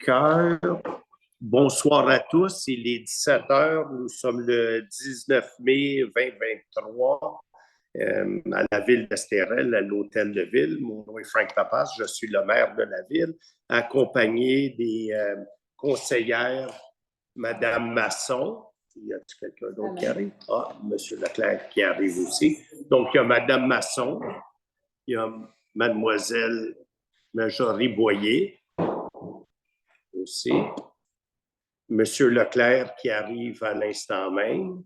Piqueur. Bonsoir à tous. Il est 17 heures. Nous sommes le 19 mai 2023 à la ville d'Estérel, à l'hôtel de ville. Mon nom est Frank Papas. Je suis le maire de la ville, accompagné des conseillères, Madame Masson. Y a-t-il quelqu'un d'autre qui arrive? Ah, Monsieur Leclerc qui arrive aussi. Donc, il y a Madame Masson, il y a Mademoiselle Marjorie Boyer aussi. Monsieur Leclerc qui arrive à l'instant même.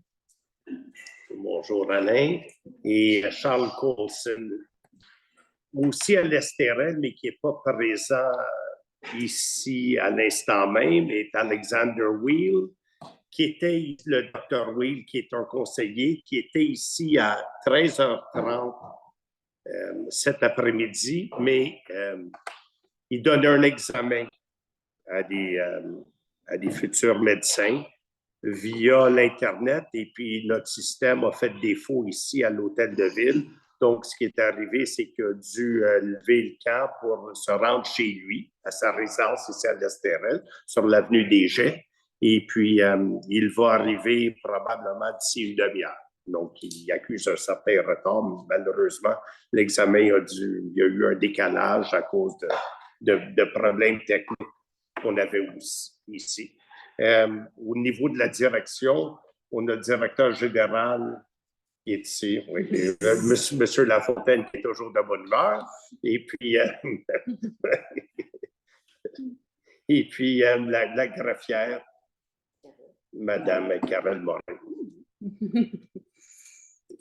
Bonjour Alain. Et Charles Coulson, aussi à l'Estérel, mais qui n'est pas présent ici à l'instant même, est Alexander Wheel, qui était le docteur Wheel, qui est un conseiller, qui était ici à 13h30 cet après-midi, mais il donne un examen à des futurs médecins via l'Internet. Et puis, notre système a fait défaut ici à l'hôtel de ville. Donc, ce qui est arrivé, c'est qu'il a dû lever le camp pour se rendre chez lui, à sa résidence ici à l'Estérel, sur l'avenue des Jets. Et puis, il va arriver probablement d'ici une demi-heure. Donc, il accuse un certain retard. Malheureusement, l'examen il y a eu un décalage à cause de problèmes techniques qu'on avait ici. Au niveau de la direction, on a le directeur général qui est ici, oui, monsieur Lafontaine qui est toujours de bonne humeur, et puis, la greffière, Madame Carole Morin.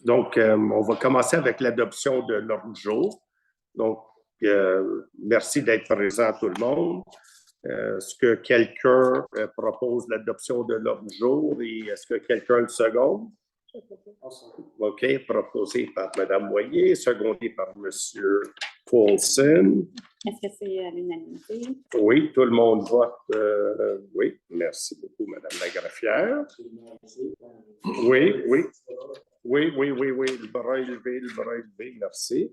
Donc, on va commencer avec l'adoption de l'ordre du jour. Donc, merci d'être présent tout le monde. Est-ce que quelqu'un propose l'adoption de l'ordre du jour et est-ce que quelqu'un le seconde? OK, proposé par Mme Boyer, secondé par M. Coulson. Est-ce que c'est à l'unanimité? Oui, tout le monde vote. Oui, merci beaucoup, Mme la greffière. Oui. Le bras élevé, merci.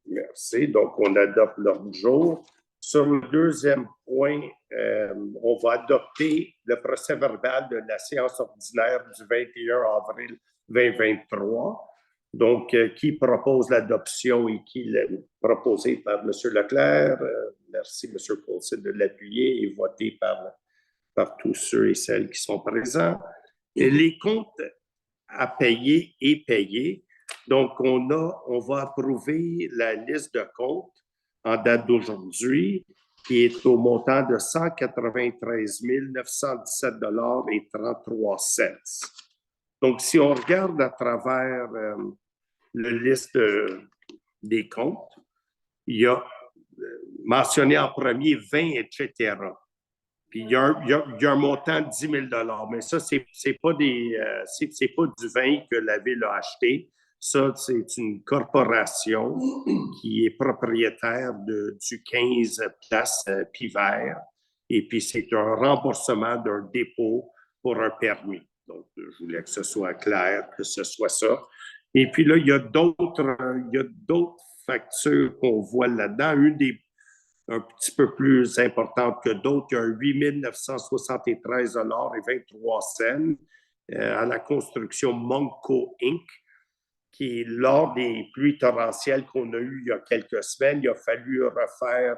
Merci. Donc, on adopte l'ordre du jour. Sur le deuxième point, on va adopter le procès-verbal de la séance ordinaire du 21 avril 2023. Donc, qui propose l'adoption et qui l'a proposé par M. Leclerc? Merci, M. Coulson, de l'appuyer et voté par tous ceux et celles qui sont présents. Et les comptes à payer et payés. Donc, on va approuver la liste de comptes en date d'aujourd'hui, qui est au montant de 193 917 $ et 33 cents. Donc, si on regarde à travers la liste des comptes, il y a mentionné en premier 20, etc. Puis il y a un montant de 10 000 $, mais ça, c'est pas du vin que la ville a acheté. Ça, c'est une corporation qui est propriétaire du 15 Place Pivert. Et puis, c'est un remboursement d'un dépôt pour un permis. Donc, je voulais que ce soit clair, que ce soit ça. Et puis là, il y a d'autres factures qu'on voit là-dedans. Une un petit peu plus importante que d'autres. Il y a 8 973 $ et 23 cents à la construction Monco Inc., qui, lors des pluies torrentielles qu'on a eues il y a quelques semaines, il a fallu refaire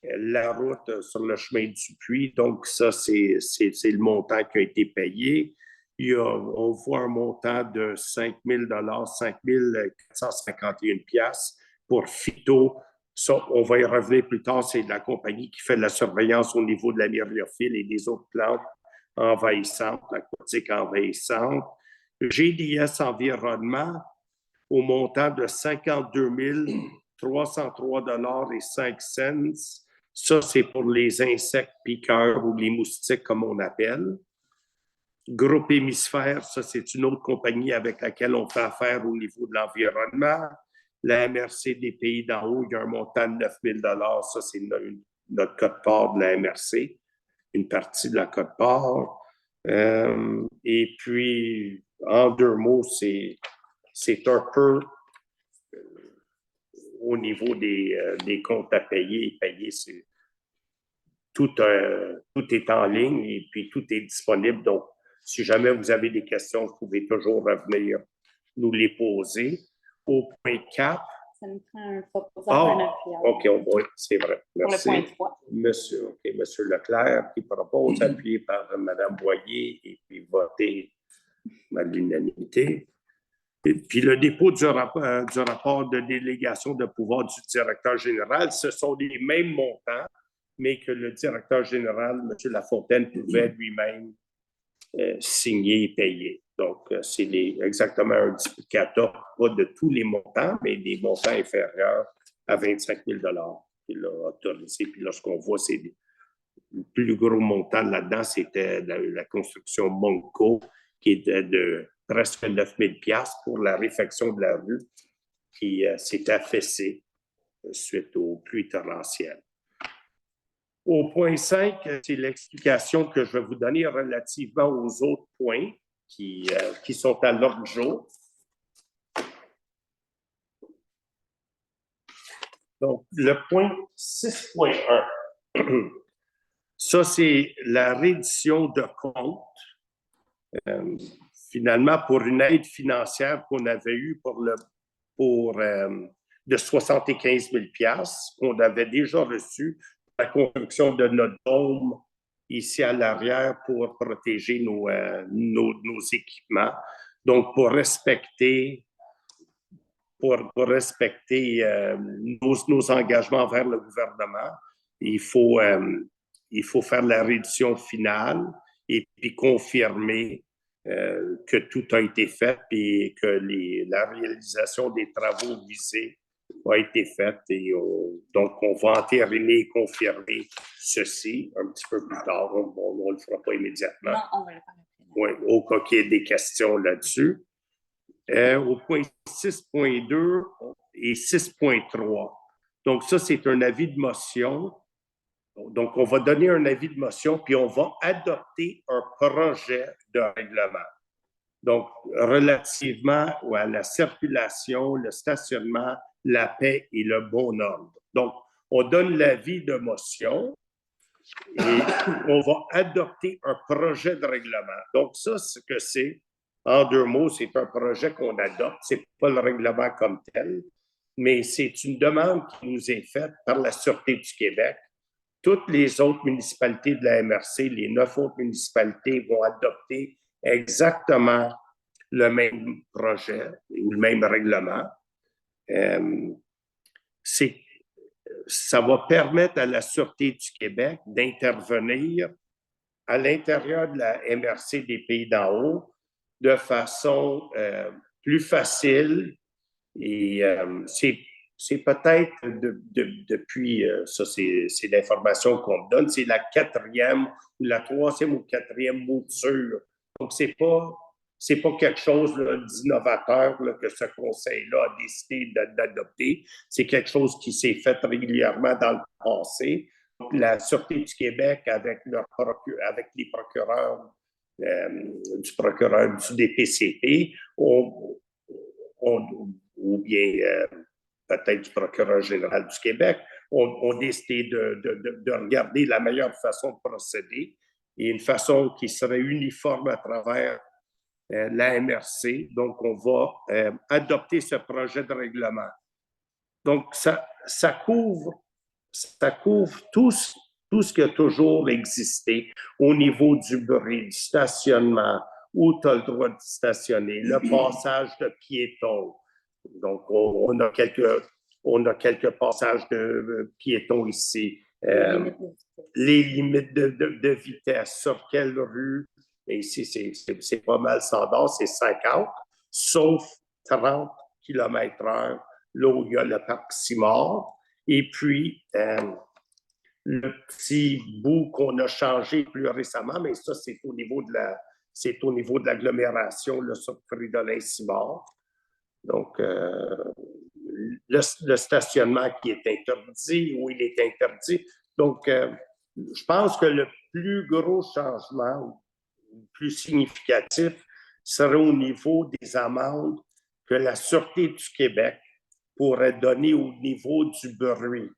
la route sur le chemin du puits. Donc, ça, c'est le montant qui a été payé. On voit un montant de 5 000 $, 5 451 $ pour Phyto. Ça, on va y revenir plus tard. C'est la compagnie qui fait de la surveillance au niveau de la myriophylle et des autres plantes envahissantes, aquatiques envahissantes. GDS Environnement au montant de 52 303 $ et 5 cents. Ça, c'est pour les insectes piqueurs ou les moustiques, comme on appelle. Groupe Hémisphère, ça, c'est une autre compagnie avec laquelle on fait affaire au niveau de l'environnement. La MRC des Pays d'en haut, il y a un montant de 9 000 $. Ça, c'est notre quote-part de la MRC, une partie de la quote-part. Et puis, en deux mots, c'est un peu au niveau des comptes à payer. tout est en ligne et puis tout est disponible. Donc, si jamais vous avez des questions, vous pouvez toujours revenir nous les poser. Au point 4. Ça nous prend un proposeur. OK, c'est vrai. Merci. Pour le point 3. Monsieur Leclerc qui propose, appuyé par Mme Boyer et puis voté à l'unanimité. Et puis le dépôt du rapport de délégation de pouvoir du directeur général, ce sont les mêmes montants, mais que le directeur général, M. Lafontaine, pouvait lui-même signer et payer. Donc, c'est exactement un duplicateur, pas de tous les montants, mais des montants inférieurs à 25 000 qu'il a autorisé. Puis lorsqu'on voit, c'est le plus gros montant là-dedans, c'était la construction Monco, qui était de presque 9 000 $ pour la réfection de la rue, qui s'est affaissée suite aux pluies torrentielles. Au point 5, c'est l'explication que je vais vous donner relativement aux autres points qui sont à l'ordre du jour. Donc, le point 6.1, ça, c'est la reddition de compte, finalement, pour une aide financière qu'on avait eue de 75 000 $ qu'on avait déjà reçu la construction de notre dôme ici à l'arrière pour protéger nos équipements. Donc, pour respecter nos engagements envers le gouvernement, il faut faire la reddition finale et puis confirmer que tout a été fait et que la réalisation des travaux visés a été faite. Et donc, on va entériner et confirmer ceci un petit peu plus tard. On ne le fera pas immédiatement. Non, on va le faire après. Oui, au cas qu'il y ait des questions là-dessus. Au point 6.2 et 6.3. Donc, ça, c'est un avis de motion. Donc, on va donner un avis de motion, puis on va adopter un projet de règlement. Donc, relativement à la circulation, le stationnement, la paix et le bon ordre. Donc, on donne l'avis de motion et on va adopter un projet de règlement. Donc, ça, ce que c'est, en 2 mots, c'est un projet qu'on adopte. Ce n'est pas le règlement comme tel, mais c'est une demande qui nous est faite par la Sûreté du Québec. Toutes les autres municipalités de la MRC, les 9 autres municipalités, vont adopter exactement le même projet ou le même règlement. Ça va permettre à la Sûreté du Québec d'intervenir à l'intérieur de la MRC des Pays d'en haut de façon plus facile et c'est peut-être depuis, ça c'est l'information qu'on me donne, c'est la 4e ou la 3e ou 4e mouture. Donc, c'est pas quelque chose d'innovateur que ce conseil-là a décidé d'adopter. C'est quelque chose qui s'est fait régulièrement dans le passé. Donc, la Sûreté du Québec, avec les procureurs du procureur du DPCP, ou bien peut-être du procureur général du Québec, ont décidé de regarder la meilleure façon de procéder et une façon qui serait uniforme à travers la MRC. Donc, on va adopter ce projet de règlement. Donc, ça couvre tout ce qui a toujours existé au niveau du bruit, du stationnement, où tu as le droit de stationner, le passage de piétons. Donc, on a quelques passages de piétons ici. Les limites de vitesse, sur quelle rue. Et ici, c'est pas mal standard, c'est 50, sauf 30 km/h, là où il y a le parc Simard. Et puis, le petit bout qu'on a changé plus récemment, mais ça, c'est au niveau de l'agglomération, sur Fridolin-Simard. Donc, le stationnement qui est interdit, où il est interdit. Donc, je pense que le plus gros changement, le plus significatif, serait au niveau des amendes que la Sûreté du Québec pourrait donner au niveau du bruit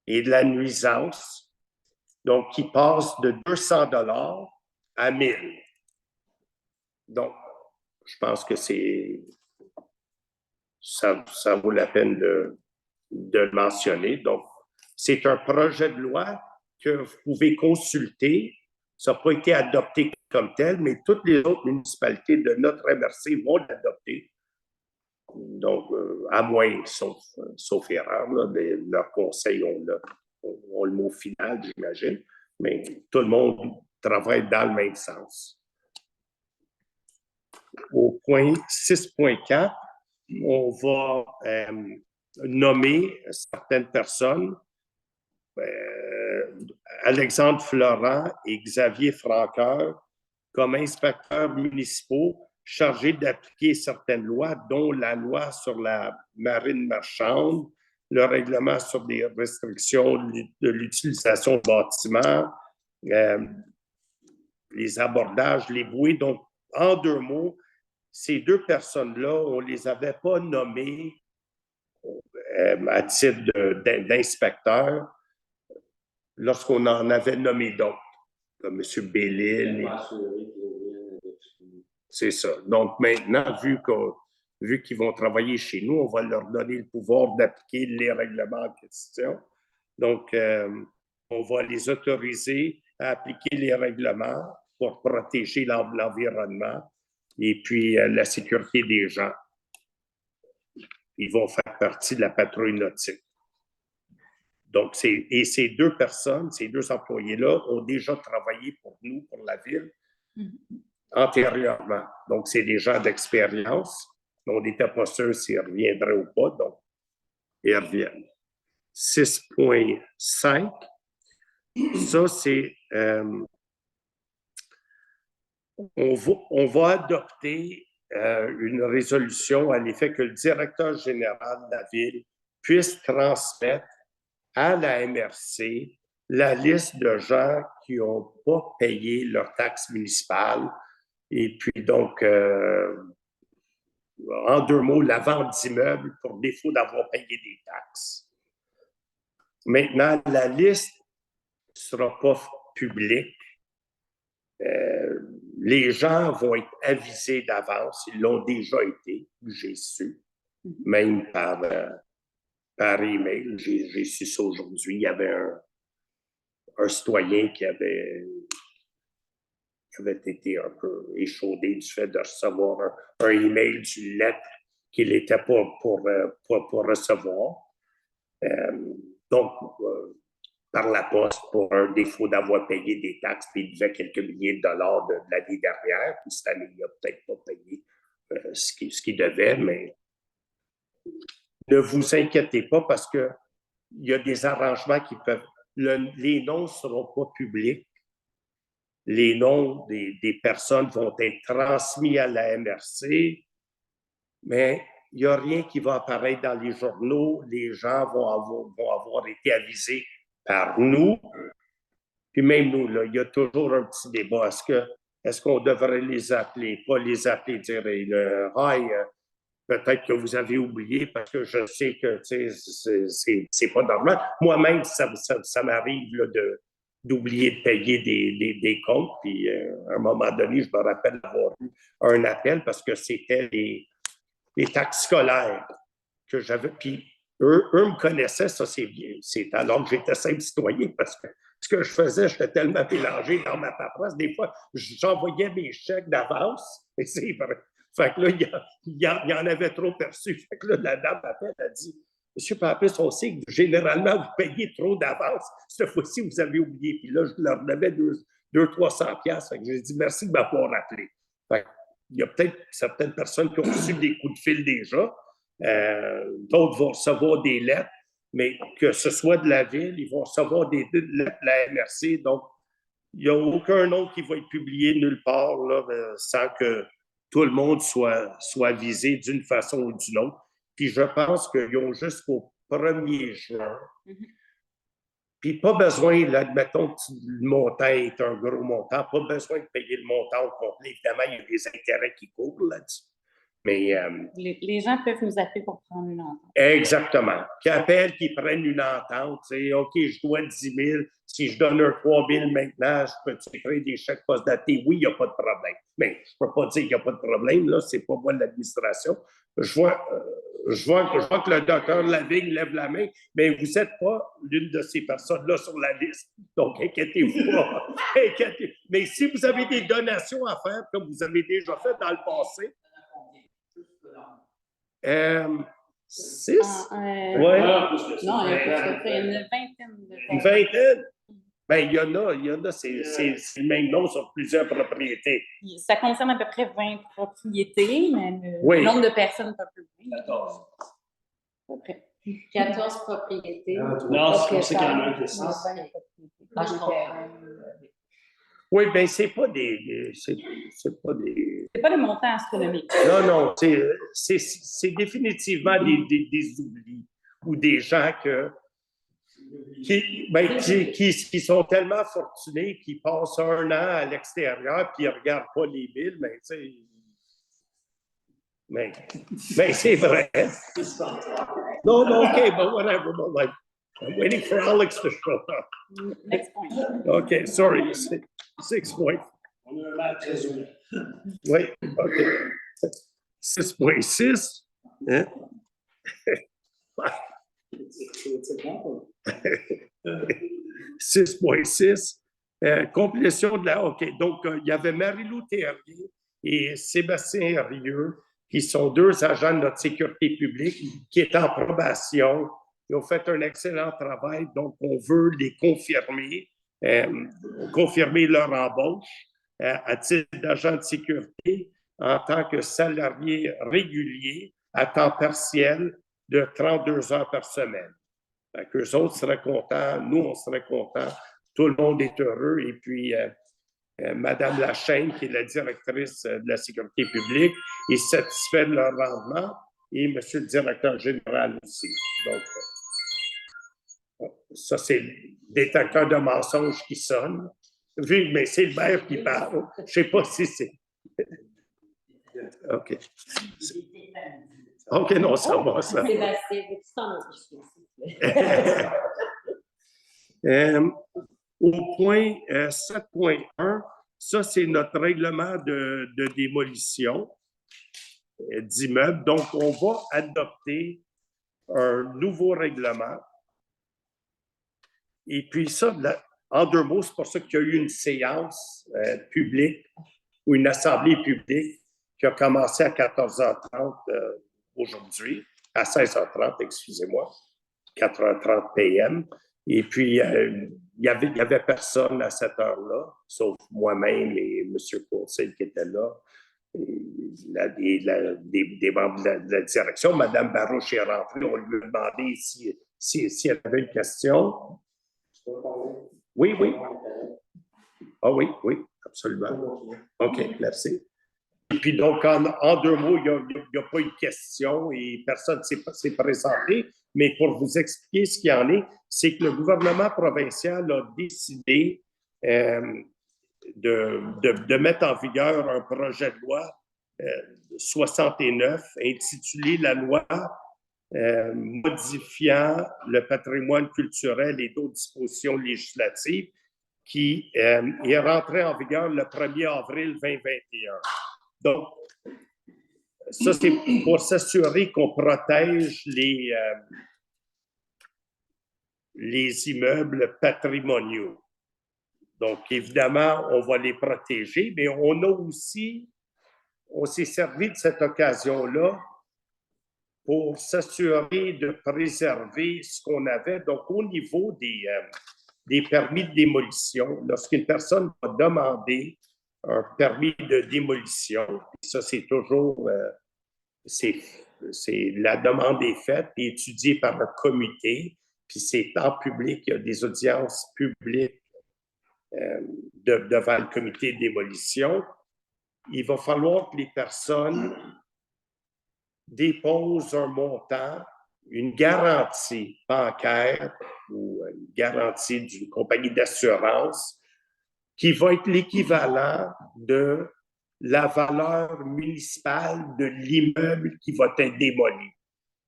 et de la nuisance. Donc, qui passe de 200 $ à 1000. Donc, je pense que ça vaut la peine de le mentionner. Donc, c'est un projet de loi que vous pouvez consulter. Ça n'a pas été adopté comme tel, mais toutes les autres municipalités de notre MRC vont l'adopter. Donc, à moins, sauf erreur, là, leurs conseils ont le mot final, j'imagine, mais tout le monde travaille dans le même sens. Au point 6.4, on va nommer certaines personnes, Alexandre Florent et Xavier Franqueur, comme inspecteurs municipaux chargés d'appliquer certaines lois, dont la loi sur la marine marchande, le règlement sur des restrictions de l'utilisation de bâtiments, les abordages, les bouées. Donc, en 2 mots, ces 2 personnes-là, on ne les avait pas nommées à titre d'inspecteurs lorsqu'on en avait nommé d'autres, comme M. Bellil. C'est ça. Donc maintenant, vu qu'ils vont travailler chez nous, on va leur donner le pouvoir d'appliquer les règlements en question. Donc, on va les autoriser à appliquer les règlements pour protéger l'environnement et puis la sécurité des gens. Ils vont faire partie de la patrouille nautique. Donc, ces 2 personnes, ces 2 employés-là ont déjà travaillé pour nous, pour la ville, antérieurement. Donc, c'est des gens d'expérience. On n'était pas sûr s'ils reviendraient ou pas, donc ils reviennent. 6.5, ça, c'est... on va adopter une résolution à l'effet que le directeur général de la ville puisse transmettre à la MRC la liste de gens qui n'ont pas payé leur taxe municipale. Et puis donc, en 2 mots, la vente d'immeubles pour défaut d'avoir payé des taxes. Maintenant, la liste ne sera pas publique. Les gens vont être avisés d'avance. Ils l'ont déjà été, j'ai su, même par email. J'ai su ça aujourd'hui. Il y avait un citoyen qui avait été un peu échaudé du fait de recevoir un email d'une lettre qu'il n'était pas pour recevoir. Donc, par la poste, pour un défaut d'avoir payé des taxes, puis il devait quelques milliers de dollars de l'année dernière, puis cette année, il n'a peut-être pas payé ce qu'il devait, mais ne vous inquiétez pas parce qu'il y a des arrangements qui peuvent... les noms ne seront pas publics. Les noms des personnes vont être transmis à la MRC, mais il n'y a rien qui va apparaître dans les journaux. Les gens vont avoir été avisés par nous. Puis même nous, là, il y a toujours un petit débat. Est-ce qu'on devrait les appeler, pas les appeler, dire peut-être que vous avez oublié parce que je sais que c'est pas normal. Moi-même, ça m'arrive là, d'oublier de payer des comptes. Puis à un moment donné, je me rappelle d'avoir eu un appel parce que c'était les taxes scolaires que j'avais. Puis eux me connaissaient, ça c'est bien. C'est alors que j'étais simple citoyen parce que ce que je faisais, j'étais tellement mélangé dans ma paperasse. Des fois, j'envoyais mes chèques d'avance, et c'est vrai. Fait que là, il y en avait trop perçu. Fait que là, la dame m'appelle, elle dit « Monsieur Papis, on sait que généralement, vous payez trop d'avance. Cette fois-ci, vous avez oublié. » Puis là, je leur donnais 200-300 $. Fait que j'ai dit « Merci de m'avoir rappelé. » Fait que, il y a peut-être certaines personnes qui ont reçu des coups de fil déjà. D'autres vont recevoir des lettres, mais que ce soit de la ville, ils vont recevoir des lettres de la MRC. Donc, il n'y a aucun nom qui va être publié nulle part là, sans que tout le monde soit visé d'une façon ou d'une autre. Puis je pense qu'ils ont jusqu'au 1er juin. Puis pas besoin, là, admettons que le montant est un gros montant, pas besoin de payer le montant au complet. Évidemment, il y a des intérêts qui courent là-dessus. Mais Les gens peuvent nous appeler pour prendre une entente. exactement. Qui appellent, qui prennent une entente. C'est OK, je dois 10 000. Si je donne un 3 000 maintenant, je peux créer des chèques post-datés? Oui, il n'y a pas de problème. Mais je ne peux pas dire qu'il n'y a pas de problème. Là, c'est pas moi l'administration. Je vois que le docteur Lavigne lève la main, mais vous n'êtes pas l'une de ces personnes-là sur la liste. Donc, inquiétez-vous pas. Mais si vous avez des donations à faire, comme vous avez déjà fait dans le passé, 6? Ouais. Ouais. Non, il y a plus que ça. Une vingtaine de Une vingtaine? Ben, il y en a, c'est le même nom sur plusieurs propriétés. Ça concerne à peu près 20 propriétés, mais Oui. le nombre de personnes pas plus. 14. À peu près. 14 propriétés. Non, c'est comme ça qu'il y en a un de 6. Ah, je comprends. Oui, bien, c'est pas des. C'est pas des. C'est pas des montants astronomiques. Non, c'est définitivement des oublis ou des gens qui sont tellement fortunés qu'ils passent un an à l'extérieur puis ils ne regardent pas les billes, mais tu sais. Mais c'est vrai. No, okay, but whatever. But like, I'm waiting for Alex to show up. Next point. Okay, sorry. 6 points. On a un match résumé. Oui, OK. 6.6. Hein? 6.6. Complétion de la. OK. Donc, il y avait Marie-Lou Théarier et Sébastien Rieux, qui sont 2 agents de notre sécurité publique, qui est en probation. Ils ont fait un excellent travail, donc on veut les confirmer leur embauche à titre d'agent de sécurité en tant que salariés réguliers à temps partiel de 32 heures par semaine. Eux autres seraient contents, nous, on serait contents, tout le monde est heureux, et puis Madame Lachaine, qui est la directrice de la sécurité publique, est satisfaite de leur rendement, et Monsieur le directeur général aussi. Donc, ça, c'est le détecteur de mensonges qui sonne. Mais c'est le maire qui parle. Je ne sais pas si c'est... OK. OK, non, ça va, ça. Sébastien, veux-tu t'en occuper? Au point 7.1, ça, c'est notre règlement de démolition d'immeubles. Donc, on va adopter un nouveau règlement. Et puis ça, en 2 mots, c'est pour ça qu'il y a eu une séance publique ou une assemblée publique qui a commencé à 14h30 aujourd'hui, à 16h30, excusez-moi, 4h30 PM. Et puis, il y avait personne à cette heure-là, sauf moi-même et M. Courcelle qui était là, et des membres de la direction. Mme Barouche est rentrée, on lui a demandé si elle avait une question. Oui. Ah oui, absolument. OK, merci. Et puis donc, en 2 mots, il n'y a pas eu de question et personne ne s'est présenté. Mais pour vous expliquer ce qu'il y en est, c'est que le gouvernement provincial a décidé de mettre en vigueur un projet de loi 69 intitulé la loi modifiant le patrimoine culturel et d'autres dispositions législatives qui est rentré en vigueur le 1er avril 2021. Donc, ça, c'est pour s'assurer qu'on protège les immeubles patrimoniaux. Donc, évidemment, on va les protéger, mais on s'est servi de cette occasion-là pour s'assurer de préserver ce qu'on avait. Donc, au niveau des permis de démolition, lorsqu'une personne va demander un permis de démolition, ça, c'est toujours, la demande est faite et étudiée par le comité, puis c'est en public, il y a des audiences publiques devant le comité de démolition. Il va falloir que les personnes déposent un montant, une garantie bancaire ou une garantie d'une compagnie d'assurance qui va être l'équivalent de la valeur municipale de l'immeuble qui va être démoli.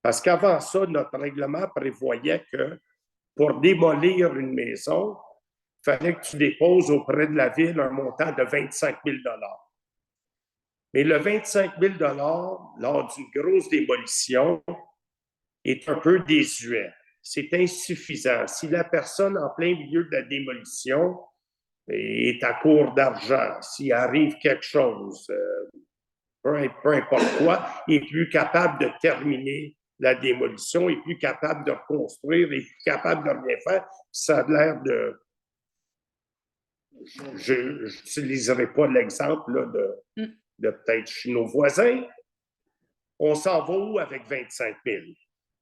Parce qu'avant ça, notre règlement prévoyait que pour démolir une maison, il fallait que tu déposes auprès de la ville un montant de 25 000 $. Mais le 25 000 $ lors d'une grosse démolition est un peu désuet. C'est insuffisant. Si la personne en plein milieu de la démolition est à court d'argent, s'il arrive quelque chose, peu importe quoi, est plus capable de terminer la démolition, est plus capable de reconstruire, est plus capable de rien faire, ça a l'air de... Je n'utiliserai pas l'exemple là, de peut-être chez nos voisins. On s'en va où avec 25 000?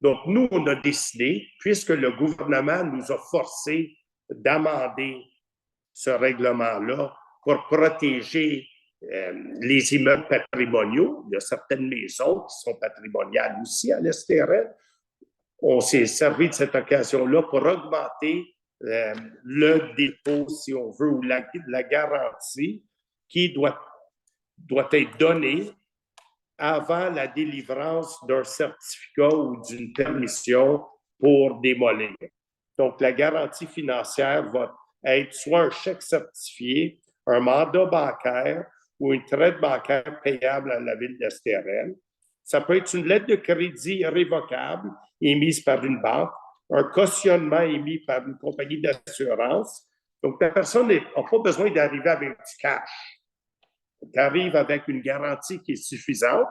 Donc, nous, on a décidé, puisque le gouvernement nous a forcés d'amender ce règlement-là pour protéger les immeubles patrimoniaux. Il y a certaines maisons qui sont patrimoniales aussi à l'STRL. On s'est servi de cette occasion-là pour augmenter le dépôt, si on veut, ou la garantie qui doit être donnée avant la délivrance d'un certificat ou d'une permission pour démolir. Donc, la garantie financière va être soit un chèque certifié, un mandat bancaire ou une traite bancaire payable à la ville d'Estérel. Ça peut être une lettre de crédit irrévocable émise par une banque, un cautionnement émis par une compagnie d'assurance. Donc, la personne n'a pas besoin d'arriver avec du cash. Tu arrives avec une garantie qui est suffisante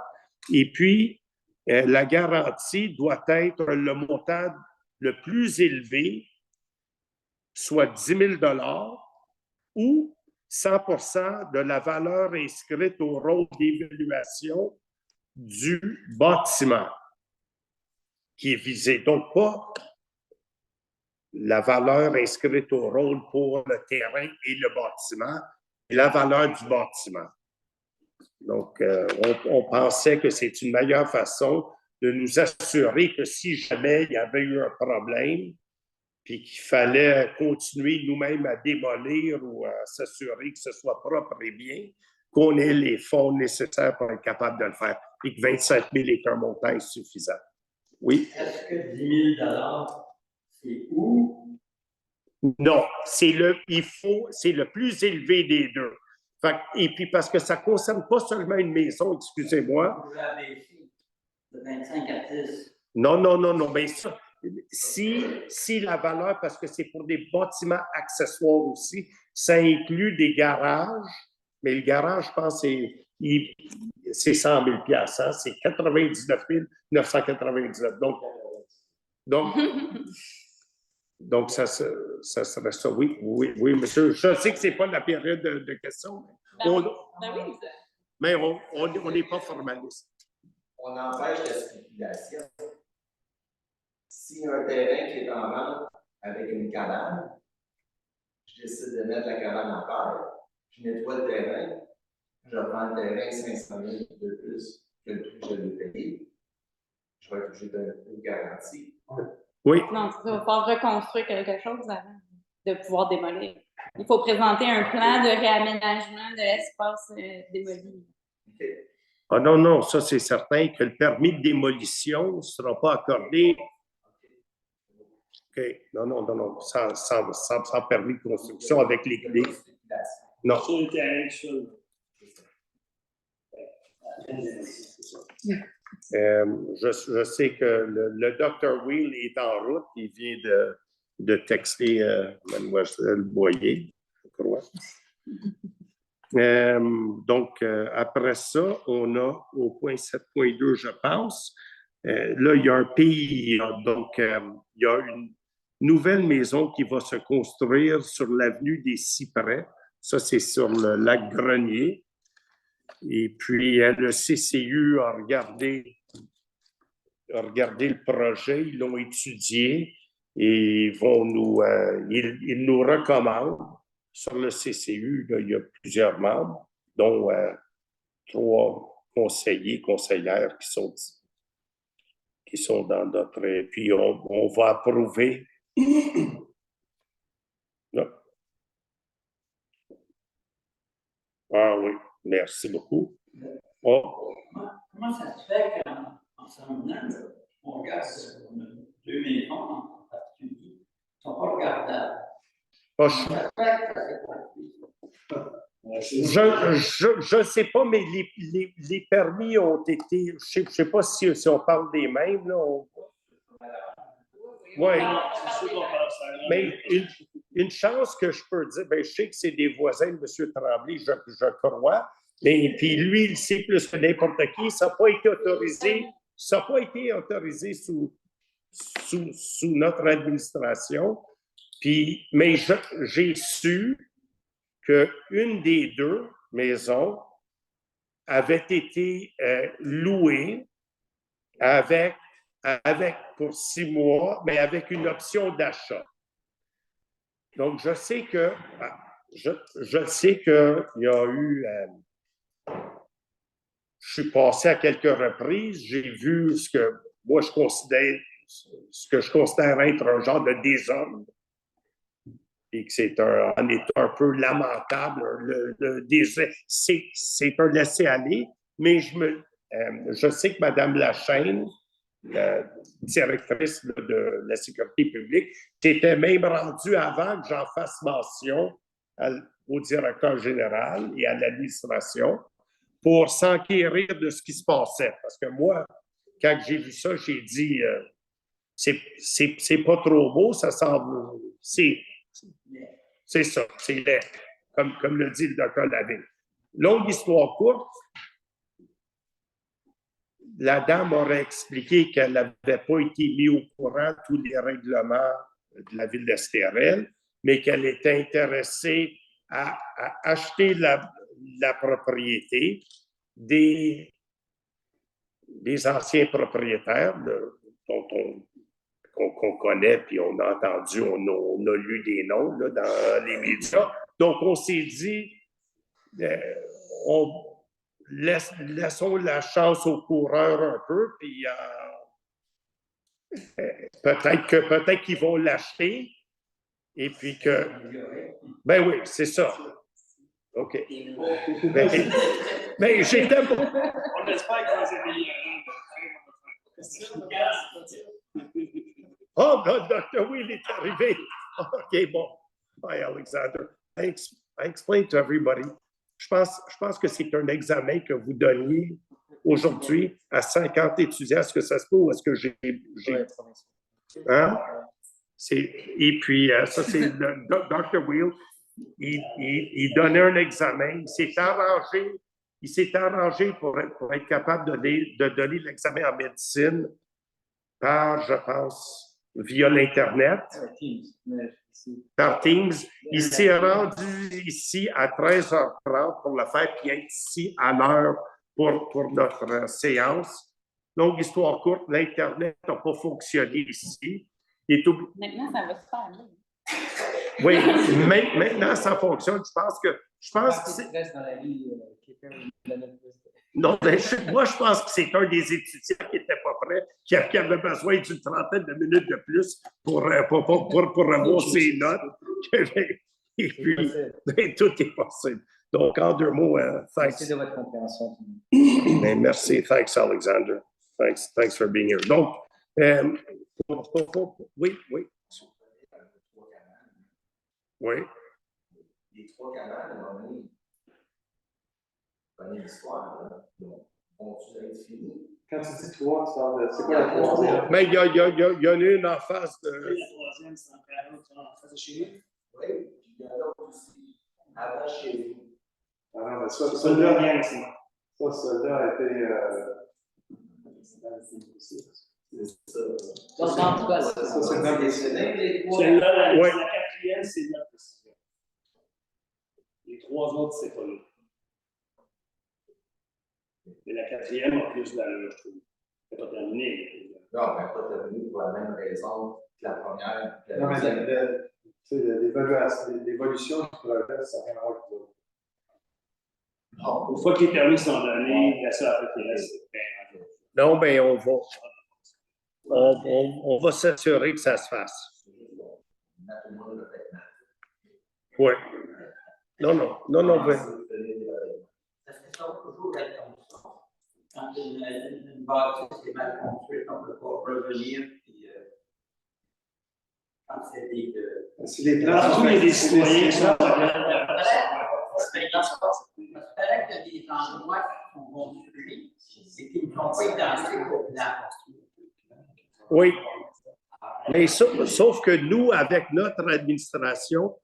et puis la garantie doit être le montant le plus élevé, soit 10 000 $ ou 100% de la valeur inscrite au rôle d'évaluation du bâtiment qui est visé. Donc, pas la valeur inscrite au rôle pour le terrain et le bâtiment, mais la valeur du bâtiment. Donc, on pensait que c'est une meilleure façon de nous assurer que si jamais il y avait eu un problème, puis qu'il fallait continuer nous-mêmes à démolir ou à s'assurer que ce soit propre et bien, qu'on ait les fonds nécessaires pour être capable de le faire et que 25 000 est un montant suffisant. Oui? Est-ce que 10 000 $, c'est où? Non, c'est le plus élevé des deux. Et puis parce que ça ne concerne pas seulement une maison, excusez-moi. Vous avez ici, de 25 à 10. Non, mais ça, si la valeur, parce que c'est pour des bâtiments accessoires aussi, ça inclut des garages, mais le garage, je pense, c'est 100 000 $, hein? C'est 99 999. Donc ça serait ça. Oui, monsieur. Je sais que ce n'est pas la période de questions, mais on n'est pas formaliste. On empêche la spéculation. Si un terrain qui est en vente avec une cabane, je décide de mettre la cabane en terre, je nettoie le terrain, je revends le terrain 500 000 $ de plus que le prix que je l'ai payé, je vais toucher une garantie. Oui. Non, il va falloir reconstruire quelque chose avant de pouvoir démolir. Il faut présenter un plan de réaménagement de l'espace démoli. Okay. Ah non, ça c'est certain que le permis de démolition ne sera pas accordé. OK. Non. Sans permis de construction avec les clés. Non. Sur le terrain, seul. Je sais que le Dr. Wheel est en route. Il vient de texter Mademoiselle Boyer, je crois. Donc, après ça, on a au point 7.2, je pense. Là, il y a un pays. Donc, il y a une nouvelle maison qui va se construire sur l'avenue des Cyprès. Ça, c'est sur le lac Grenier. Et puis, le CCU a regardé le projet, ils l'ont étudié et ils nous recommandent. Sur le CCU, là, il y a plusieurs membres, dont 3 conseillers, conseillères qui sont dans notre... Puis, on va approuver. Là. Ah oui. Merci beaucoup. On- Comment ça se fait qu'en s'en venant, on regarde on a deux maisons en particulier, qui ne sont pas regardables? pas- Comment ça se fait que c'est pas Je ne sais pas, mais les permis ont été, je ne sais pas si on parle des mêmes, là. Oui, C'est sûr qu'on parle ça. mais une chance que je peux dire, ben, je sais que c'est des voisins de M. Tremblay, je crois, mais puis lui, il sait plus que n'importe qui, ça n'a pas été autorisé, sous notre administration. Puis, mais j'ai su qu'une des deux maisons avait été louée pour 6 mois, mais avec une option d'achat. Donc, je sais qu'il y a eu... je suis passé à quelques reprises, j'ai vu ce que je considère être un genre de désordre et que c'est en état un peu lamentable. C'est un laisser-aller, mais je sais que Mme Lachaine, la directrice de la sécurité publique, s'était même rendue avant que j'en fasse mention au directeur général et à l'administration pour s'enquérir de ce qui se passait. Parce que moi, quand j'ai vu ça, j'ai dit c'est pas trop beau, ça semble. C'est ça, c'est laid, comme le dit le docteur Lavigne. Longue histoire courte, la dame aurait expliqué qu'elle n'avait pas été mise au courant de tous les règlements de la ville d'Estérel, mais qu'elle était intéressée à acheter la propriété des anciens propriétaires qu'on connaît, puis on a entendu, on a lu des noms là, dans les médias. Donc, on s'est dit, laissons la chance aux coureurs un peu, puis peut-être qu'ils vont l'acheter, et puis que... Ben oui, c'est ça. OK. Mais j'étais... On espère que vous avez... Oh, Dr. Will est arrivé. OK, bon. Hi, Alexander. I explained to everybody. Je pense que c'est un examen que vous donniez aujourd'hui à 50 étudiants. Est-ce que ça se peut ou est-ce que j'ai... Hein? Et puis, ça, c'est Dr. Will. Il donnait un examen. Il s'est arrangé pour être capable de donner l'examen en médecine par, je pense, via l'Internet, par Teams. Il s'est rendu ici à 13h30 pour le faire, puis être ici à l'heure pour notre séance. Longue histoire courte, l'Internet n'a pas fonctionné ici. Maintenant, ça va super bien. Oui, maintenant, ça fonctionne. Je pense que c'est... Non, moi, je pense que c'est un des étudiants qui n'était pas prêt, qui avait besoin d'une trentaine de minutes de plus pour avoir ses notes. Et puis, tout est possible. Donc, en 2 mots, thanks. Merci de votre compréhension. Merci. Thanks, Alexander. Thanks for being here. Donc, oui. Oui. Les 3 canaux, à un moment donné, connais l'histoire, vont-tu être finis? Quand tu dis 3, tu parles de. C'est quoi la 3e? Mais il y en a une en face de. La 3e, c'est en face de chez lui. Oui, puis il y en a aussi avant chez vous. Ah non, mais ça, C'est là, bien ici. ça, soldat a été. C'est ça. Donc, en tout cas, Ça, c'est dans les. Celle-là, Ouais. la 4e, c'est notre décision. Les 3 autres, c'est pas nous. Et la 4e a plus d'allure, je trouve. C'est pas terminé. Non, mais pas terminé pour la même raison que la première. Que la Non, mais deuxième. l'évolution du projet, ça n'a rien à voir avec l'autre. Non, Une fois que les permis sont donnés, la seule affaire qui reste, c'est bien. Non, mais on va s'assurer que ça se fasse. tout le monde le fait. Oui. Non. Ah, Ben, c'est toujours être comme ça. Quand une bâtisse est mal construite, on ne peut pas revenir. Puis, quand c'est des. Si les plans Partout, il y a des citoyens qui sont Il paraît qu'il y a des endroits qui sont construits et qui ne sont pas identiques au plan. Oui. Mais sauf que nous, avec notre administration,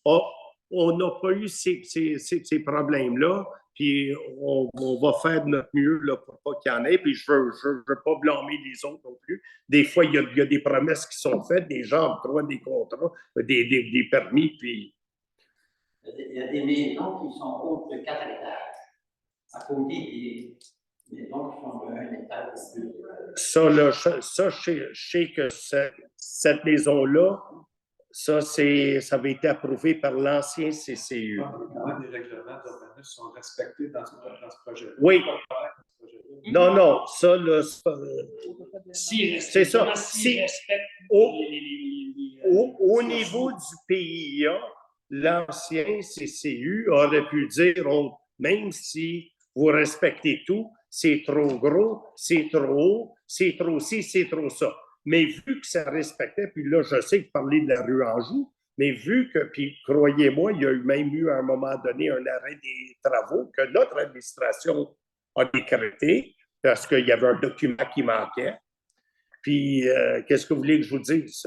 on n'a pas eu ces problèmes-là. Puis on va faire de notre mieux là, pour pas qu'il y en ait. Puis je veux pas blâmer les autres non plus. Des fois, il y a des promesses qui sont faites, des gens octroient des contrats, des permis, puis. Il y a des maisons qui sont hautes de 4 étages. À côté des maisons qui sont de 1 étage ou 2. Ça, là, je sais que cette maison-là, ça avait été approuvé par l'ancien CCU. Comment les règlements d'urbanisme sont respectés dans ce projet-là? Oui. Non, ça, là, c'est ça. Au niveau du PIA, l'ancien CCU aurait pu dire, même si vous respectez tout, c'est trop gros, c'est trop haut, c'est trop ci, c'est trop ça. Mais vu que ça respectait, puis là, je sais que parler de la rue Anjou, mais vu que, puis croyez-moi, il y a même eu à un moment donné un arrêt des travaux que notre administration a décrété parce qu'il y avait un document qui manquait. Puis, qu'est-ce que vous voulez que je vous dise?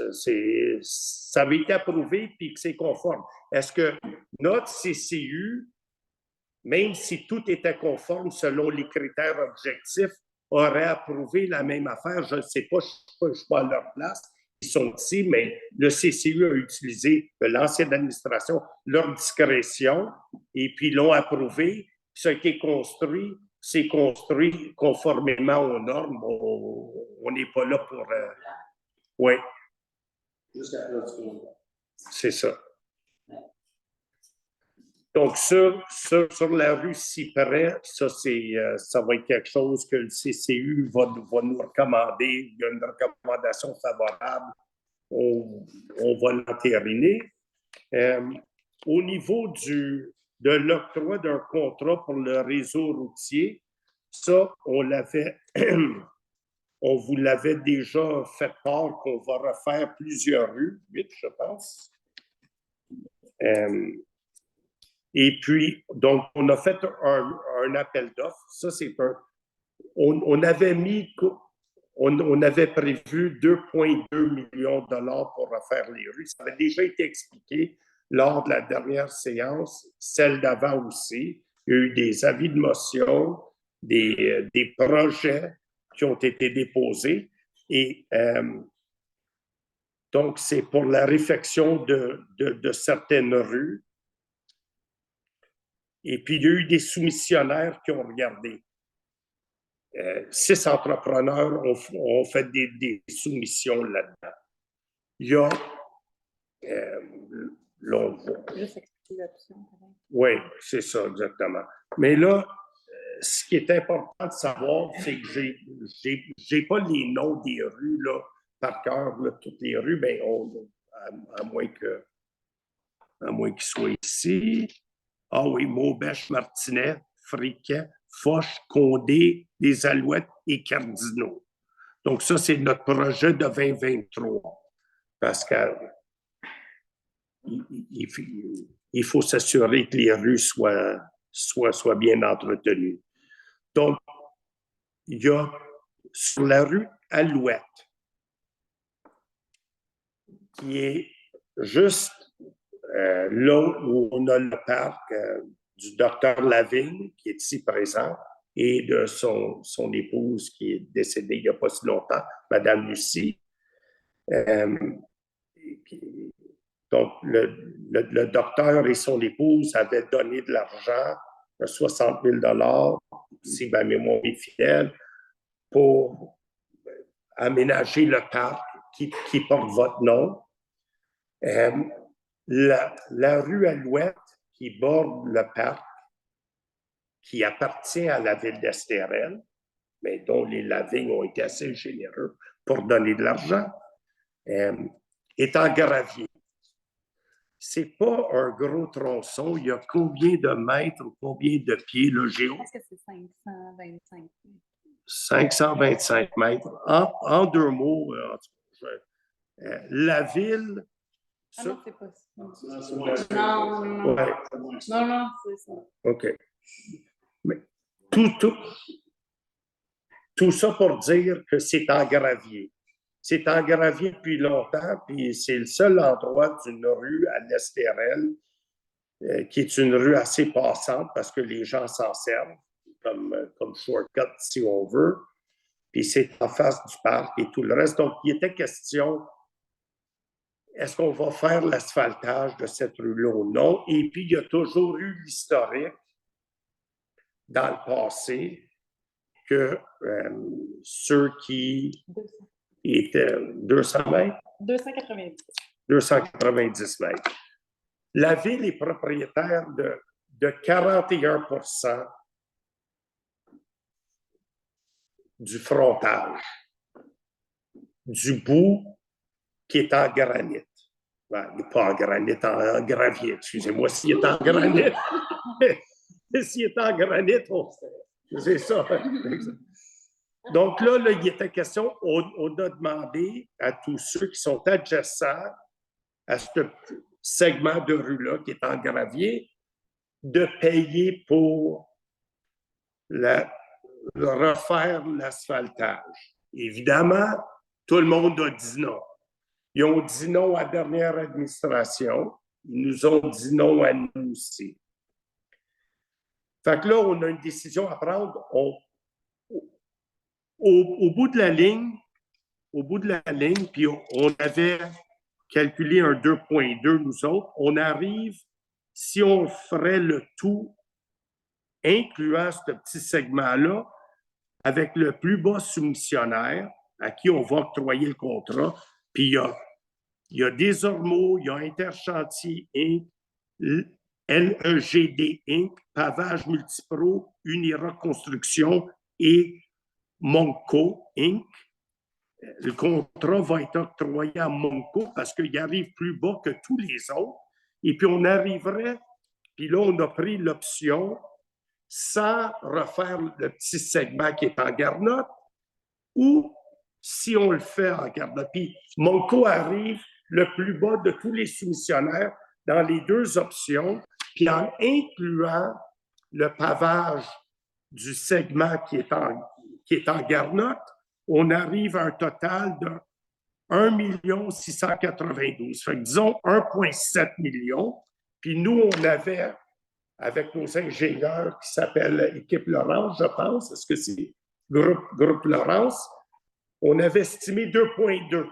Ça avait été approuvé puis que c'est conforme. Est-ce que notre CCU, même si tout était conforme selon les critères objectifs, aurait approuvé la même affaire? Je ne sais pas, je ne suis pas à leur place. Ils sont ici, mais le CCU a utilisé, l'ancienne administration, leur discrétion et puis l'ont approuvé. Ça a été construit, c'est construit conformément aux normes. On n'est pas là pour... oui. Jusqu'à la fin du C'est ça. Donc, sur la rue Cyprès, ça va être quelque chose que le CCU va nous recommander. Il y a une recommandation favorable. On va l'entériner. Au niveau de l'octroi d'un contrat pour le réseau routier, ça, on vous l'avait déjà fait part qu'on va refaire plusieurs rues, 8, je pense. Et puis, donc, on a fait un appel d'offres. Ça, c'est on avait prévu 2,2 millions de dollars pour refaire les rues. Ça avait déjà été expliqué lors de la dernière séance, celle d'avant aussi. Il y a eu des avis de motion, des projets qui ont été déposés. Et donc, c'est pour la réfection de certaines rues. Et puis, il y a eu des soumissionnaires qui ont regardé. 6 entrepreneurs ont fait des soumissions là-dedans. Il y a... Juste expliquer l'option. Oui, c'est ça, exactement. Mais là, ce qui est important de savoir, c'est que j'ai pas les noms des rues là, par cœur, là, toutes les rues, bien, à moins qu'ils soient ici. Ah oui, Maubèche, Martinet, Friquet, Foch, Condé, Les Alouettes et Cardinaux. Donc ça, c'est notre projet de 2023. Parce qu'il faut s'assurer que les rues soient bien entretenues. Donc, il y a sur la rue Alouette, qui est juste là où on a le parc du docteur Lavigne, qui est ici présent, et de son épouse qui est décédée il n'y a pas si longtemps, Madame Lucie. Donc, le docteur et son épouse avaient donné de l'argent, 60 000 $, si ma mémoire est fidèle, pour aménager le parc qui porte votre nom. La rue Alouette, qui borde le parc, qui appartient à la ville d'Estérel, mais dont les Lavignes ont été assez généreux pour donner de l'argent, est en gravier. c'est pas un gros tronçon. Il y a combien de mètres ou combien de pieds, le géo? Est-ce que c'est 525? 525 mètres. En deux mots, la ville... Ah non, c'est pas ça. C'est moins ça. Non, Ouais, non, c'est ça. OK. Mais tout ça pour dire que c'est en gravier. C'est en gravier depuis longtemps, puis c'est le seul endroit d'une rue à l'Estérel qui est une rue assez passante parce que les gens s'en servent comme shortcut, si on veut. Puis c'est en face du parc et tout le reste. Donc, il était question, est-ce qu'on va faire l'asphaltage de cette rue-là ou non? Et puis, il y a toujours eu l'historique dans le passé que ceux qui 200. étaient 200 mètres, 290. 290 mètres. La ville est propriétaire de 41% du frontage, du bout qui est en granit. Ben, il n'est pas en granit, en gravier. Excusez-moi s'il est en granit. S'il est en granit, c'est ça. Donc là, il était question, on a demandé à tous ceux qui sont adjacents à ce segment de rue-là qui est en gravier de payer pour refaire l'asphaltage. Évidemment, tout le monde a dit non. Ils ont dit non à la dernière administration. Ils nous ont dit non à nous aussi. Fait que là, on a une décision à prendre. Au bout de la ligne, puis on avait calculé un 2,2, nous autres. On arrive, si on ferait le tout, incluant ce petit segment-là, avec le plus bas soumissionnaire à qui on va octroyer le contrat, puis il y a des Ormeaux, il y a Interchantier Inc., LEGD Inc., Pavage Multipro, Uniroc Construction et Monco Inc. Le contrat va être octroyé à Monco parce qu'il arrive plus bas que tous les autres. Et puis on arriverait, puis là on a pris l'option sans refaire le petit segment qui est en garnotte ou si on le fait en garnotte. Puis Monco arrive le plus bas de tous les soumissionnaires dans les deux options, puis en incluant le pavage du segment qui est en garnotte, on arrive à un total de 1 692 000. Fait que disons 1,7 million. Puis nous, on avait, avec nos ingénieurs qui s'appellent Équipe Laurence, je pense, est-ce que c'est Groupe Laurence, on avait estimé 2,2.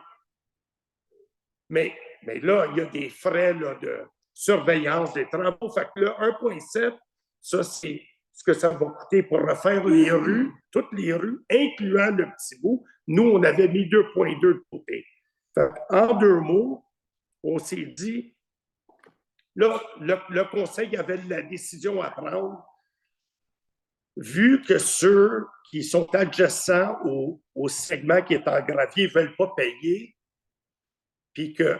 Mais là, il y a des frais là, de surveillance des travaux. Fait que là, 1,7, ça, c'est ce que ça va coûter pour refaire les rues, toutes les rues, incluant le petit bout. Nous, on avait mis 2,2 de côté. Fait en deux mots, on s'est dit, là, le conseil avait la décision à prendre, vu que ceux qui sont adjacents au segment qui est en gravier ne veulent pas payer, puis que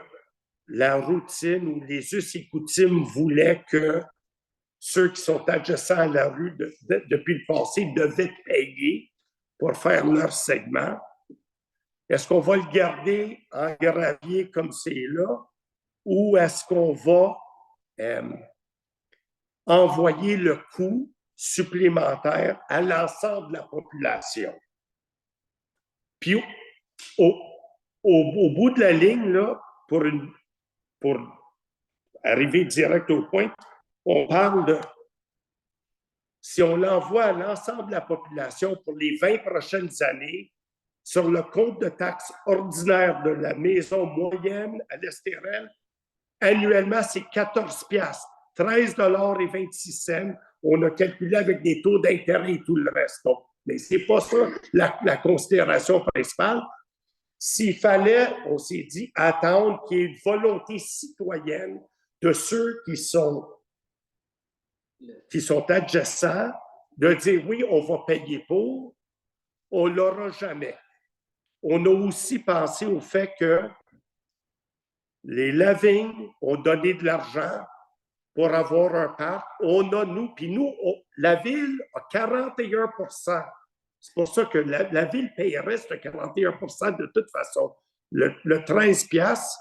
la routine ou les us et coutumes voulaient que ceux qui sont adjacents à la rue depuis le passé devaient payer pour faire leur segment. Est-ce qu'on va le garder en gravier comme c'est là ou est-ce qu'on va envoyer le coût supplémentaire à l'ensemble de la population? Puis, au bout de la ligne, là, pour arriver direct au point, on parle de, si on l'envoie à l'ensemble de la population pour les 20 prochaines années, sur le compte de taxes ordinaire de la maison moyenne à l'Estérel, annuellement, c'est 14 piastres, 13,26 $. On a calculé avec des taux d'intérêt et tout le reste. Donc, mais ce n'est pas ça la considération principale. S'il fallait, on s'est dit, attendre qu'il y ait une volonté citoyenne de ceux qui sont adjacents, de dire oui, on va payer pour, on ne l'aura jamais. On a aussi pensé au fait que Les Lavigne ont donné de l'argent pour avoir un parc. On a, nous, puis nous, la ville a 41 %. C'est pour ça que la ville paierait ce 41 % de toute façon. Le 13 piastres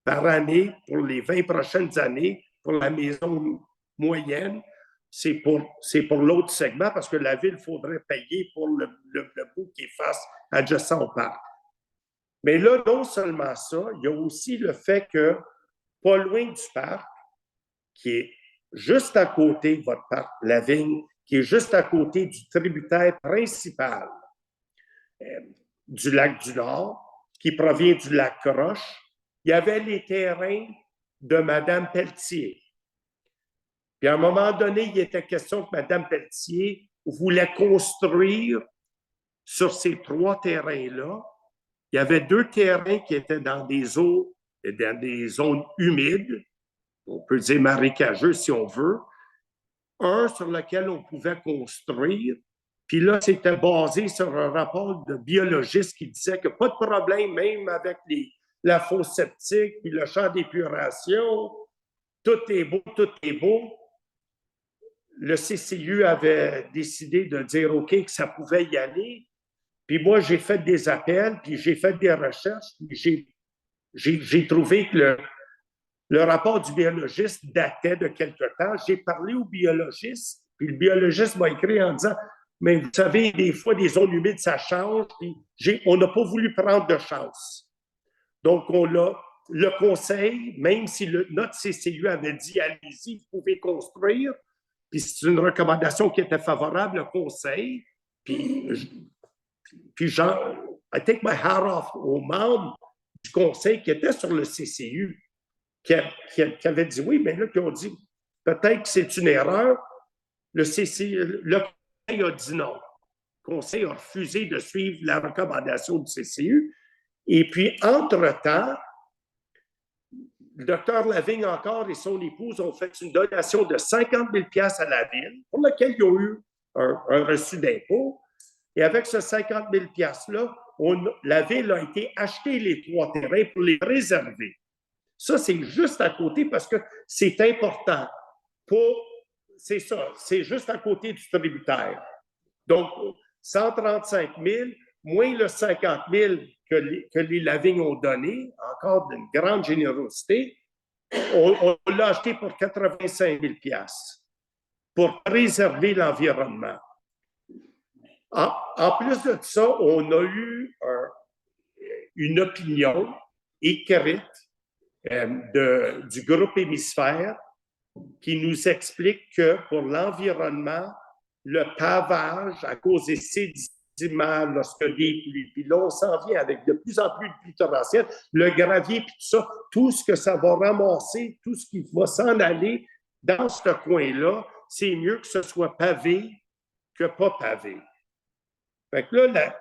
par année pour les 20 prochaines années pour la maison moyenne, c'est pour l'autre segment parce que la ville faudrait payer pour le bout qui est face adjacent au parc. Mais là, non seulement ça, il y a aussi le fait que, pas loin du parc, qui est juste à côté de votre parc, la vigne, qui est juste à côté du tributaire principal du lac du Nord, qui provient du lac Croche, il y avait les terrains de Mme Pelletier. Puis à un moment donné, il était question que Mme Pelletier voulait construire sur ces 3 terrains-là. Il y avait 2 terrains qui étaient dans des zones humides, on peut dire marécageux si on veut, un sur lequel on pouvait construire, puis là, c'était basé sur un rapport de biologiste qui disait que pas de problème, même avec la fosse septique, puis le champ d'épuration, tout est beau, tout est beau. Le CCU avait décidé de dire OK, que ça pouvait y aller. Puis moi, j'ai fait des appels, puis j'ai fait des recherches, puis j'ai trouvé que le rapport du biologiste datait de quelque temps. J'ai parlé au biologiste, puis le biologiste m'a écrit en disant « Mais vous savez, des fois, des zones humides, ça change, puis on n'a pas voulu prendre de chance. » Donc, le conseil, même si notre CCU avait dit « Allez-y, vous pouvez construire », puis c'est une recommandation qui était favorable, le conseil, puis I take my hat off aux membres du conseil qui étaient sur le CCU, qui avaient dit oui, mais là, qui ont dit peut-être que c'est une erreur. Le conseil a dit non. Le conseil a refusé de suivre la recommandation du CCU. Et puis, entre-temps, le docteur Lavigne encore et son épouse ont fait une donation de 50 000 $ à la ville, pour laquelle ils ont eu un reçu d'impôt. Et avec ce 50 000 $-là, la ville a été acheter les 3 terrains pour les réserver. Ça, c'est juste à côté parce que c'est important. C'est ça, c'est juste à côté du tributaire. Donc, 135 000, moins le 50 000 que les Lavigne ont donné, encore d'une grande générosité, on l'a acheté pour 85 000 $ pour préserver l'environnement. En plus de ça, on a eu une opinion écrite du groupe Hémisphère qui nous explique que pour l'environnement, le pavage a causé sédiments lorsque des pluies. Puis là, on s'en vient avec de plus en plus de pluies torrentielles, le gravier, puis tout ça, tout ce que ça va ramasser, tout ce qui va s'en aller dans ce coin-là, c'est mieux que ce soit pavé que pas pavé. Fait que là,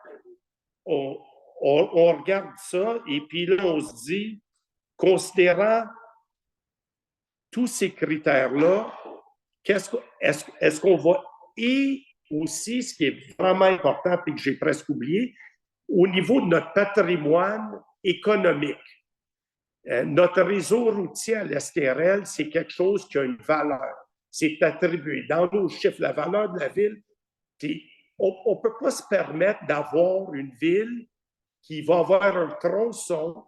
on regarde ça et puis là, on se dit, considérant tous ces critères-là, est-ce qu'on va, et aussi, ce qui est vraiment important et que j'ai presque oublié, au niveau de notre patrimoine économique, notre réseau routier à l'Estérel, c'est quelque chose qui a une valeur. C'est attribué. Dans nos chiffres, la valeur de la ville, on ne peut pas se permettre d'avoir une ville qui va avoir un tronçon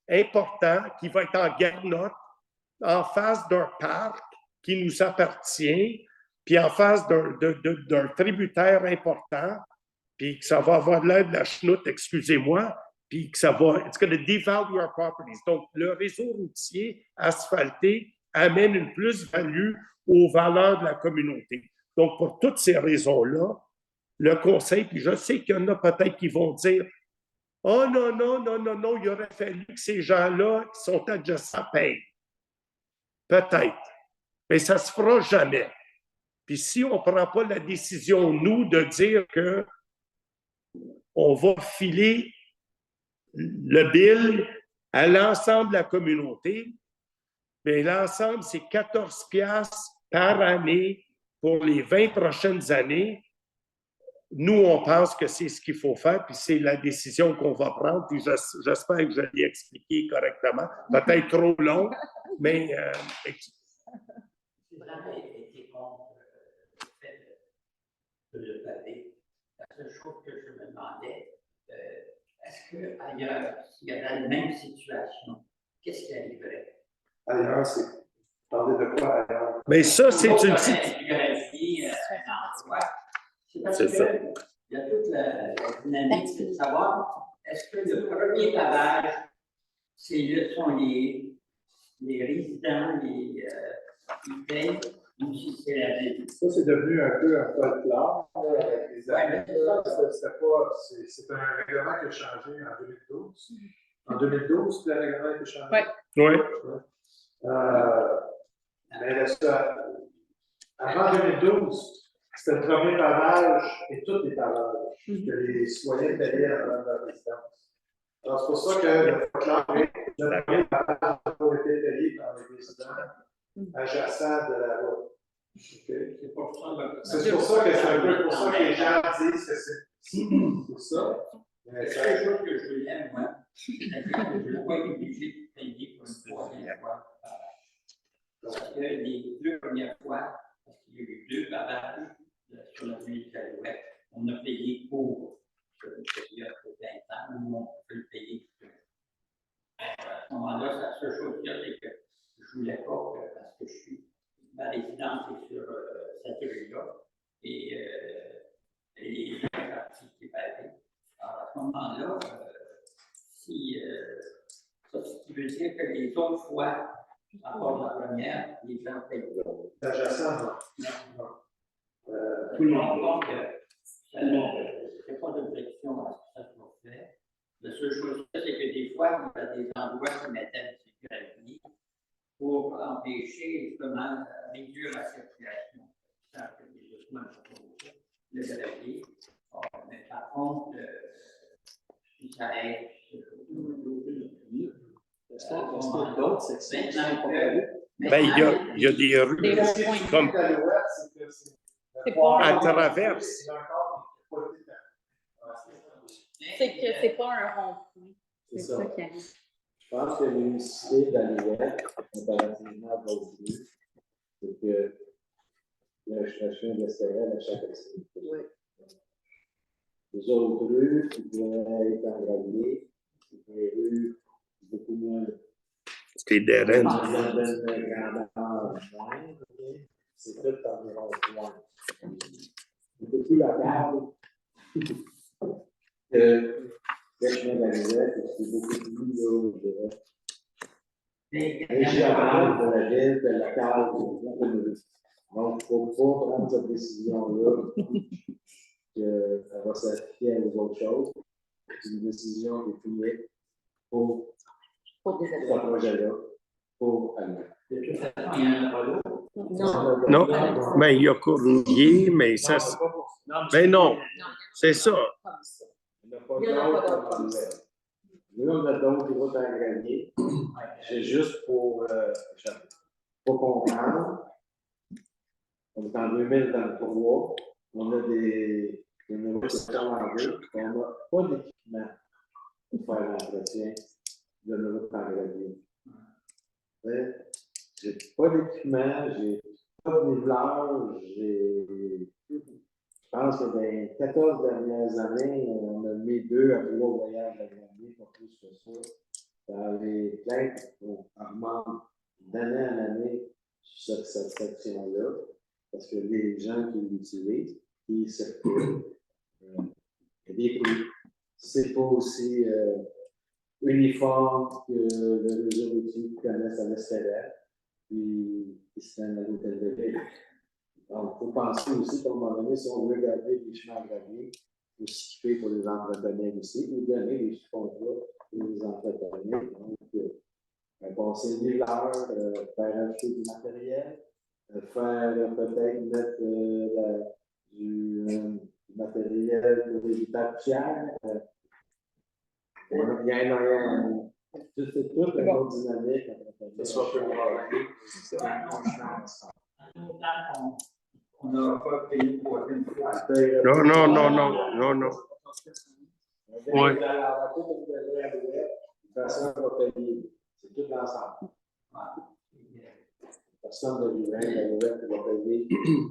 important, qui va être en garnotte, en face d'un parc qui nous appartient, puis en face d'un tributaire important, puis que ça va avoir l'air de la chenoute, excusez-moi, puis que ça va, it's going to devalue our properties. Donc, le réseau routier asphalté amène une plus-value aux valeurs de la communauté. Donc, pour toutes ces raisons-là, le conseil, puis je sais qu'il y en a peut-être qui vont dire « Oh non, non, non, non, non, il aurait fallu que ces gens-là qui sont adjacents payent. » Peut-être, mais ça ne se fera jamais. Puis si on ne prend pas la décision, nous, de dire qu'on va filer le bill à l'ensemble de la communauté, bien, l'ensemble, c'est 14 $ par année pour les 20 prochaines années. nous, on pense que c'est ce qu'il faut faire, puis c'est la décision qu'on va prendre, puis j'espère que je l'ai expliqué correctement. Peut-être trop long, mais J'ai vraiment été contre le fait de le paver. La seule chose que je me demandais, est-ce qu'ailleurs, s'il y avait la même situation, qu'est-ce qui arriverait? Ailleurs, c'est. Parler de quoi ailleurs? mais ça, c'est une Géographie, un endroit. C'est parce C'est ça. que il y a toute la dynamique de savoir, est-ce que le premier pavage, sont les résidents, qui payent, ou si c'est la ville? Ça, c'est devenu un peu un folklore avec les années. C'est un règlement qui a changé en 2012. En 2012, le règlement a été changé. Ouais. Oui. Mais avant 2012, c'était le premier pavage et tous les pavages que les citoyens payaient avant leur résidence. Alors, c'est pour ça que le premier pavage n'a pas été payé par les résidents adjacents de la route. Okay. C'est pour ça, C'est pour ça que c'est un peu pour ça que les gens disent que c'est ça. Mais la ça- seule chose que je voulais, moi, c'est-à-dire que je ne veux pas être obligé de payer pour une troisième fois. Parce que les deux premières fois, parce qu'il y a eu deux pavages sur la rue de l'Alouette, on a payé pour il y a 20 ans, où on peut le payer. À ce moment-là, la seule chose qu'il y a, c'est que je ne voulais pas, parce que ma résidence est sur cette rue-là, et les parties qui est pavée. Alors, à ce moment-là, ce qui veut dire que les autres fois, à part la première, les gens payent. adjacent, non. Tout le monde pense que c'est pas d'objection à ce que ça soit fait. La seule chose, c'est que des fois, il y a des endroits qui mettaient du gravier pour empêcher justement réduire la circulation. Ça fait justement le gravier. Mais par contre, si ça aide, Est-ce qu'il y a d'autres sections qui sont pas prévues? Ben, il y a des rues Des Ce qui est points. fini comme d'Alouette, c'est que C'est pas à un rond. travers. C'est encore pas été C'est que c'est pas un rond-point. C'est C'est ça. ça qui arrive. Je pense que l'unicité d'Alouette, comparativement à d'autres rues, c'est que le chien de Stérel à chaque extrémité. Oui. Les autres rues qui pourraient être en gravier, c'est des rues beaucoup moins. C'est des rennes. C'est tout environ moins. Beaucoup plus local que le chemin d'Alouette, c'est beaucoup plus, là, je dirais, régional de la ville, de la case, de rue. Donc, il ne faut pas prendre cette décision-là que ça va s'appliquer aux autres choses. C'est une décision qui est prise pour ce projet-là, pour Alouette. de toute façon, il y en a pas d'autres. Non, ben, il y a Cournier, mais ça, ben non, c'est ça. Il n'y en a pas d'autres. Nous, on a d'autres routes à gravier. C'est juste pour comprendre. On est en 2023. On a des routes qui sont en deux. On n'a pas d'équipement pour faire l'entretien de nos routes en gravier. J'ai pas d'équipement, j'ai pas de niveleur, je pense que dans les 14 dernières années, on a mis 2 à 3 voyages à gravier, pas plus que ça. Dans les plaintes, on augmente d'année en année cette section-là, parce que les gens qui l'utilisent, qui circulent, il y a des prix. C'est pas aussi uniforme que le réseau routier qui connaissent à l'Estérel, puis qui se tiennent à l'hôtel de ville. Donc, il faut penser aussi qu'à un moment donné, si on veut garder les chemins à gravier, il faut s'équiper pour les entretenir aussi, ou donner les sous-contrats pour les entretenir. Donc, passer le niveleur, faire acheter du matériel, faire peut-être mettre du matériel pour les tapières. Il y a un c'est toute une autre dynamique. Ça soit plus On n'aura pas payé une troisième fois. Non, non, non, non, non, non. Ouais. Personne va payer. C'est tout l'ensemble. Personne de l'URL, la nouvelle qui va payer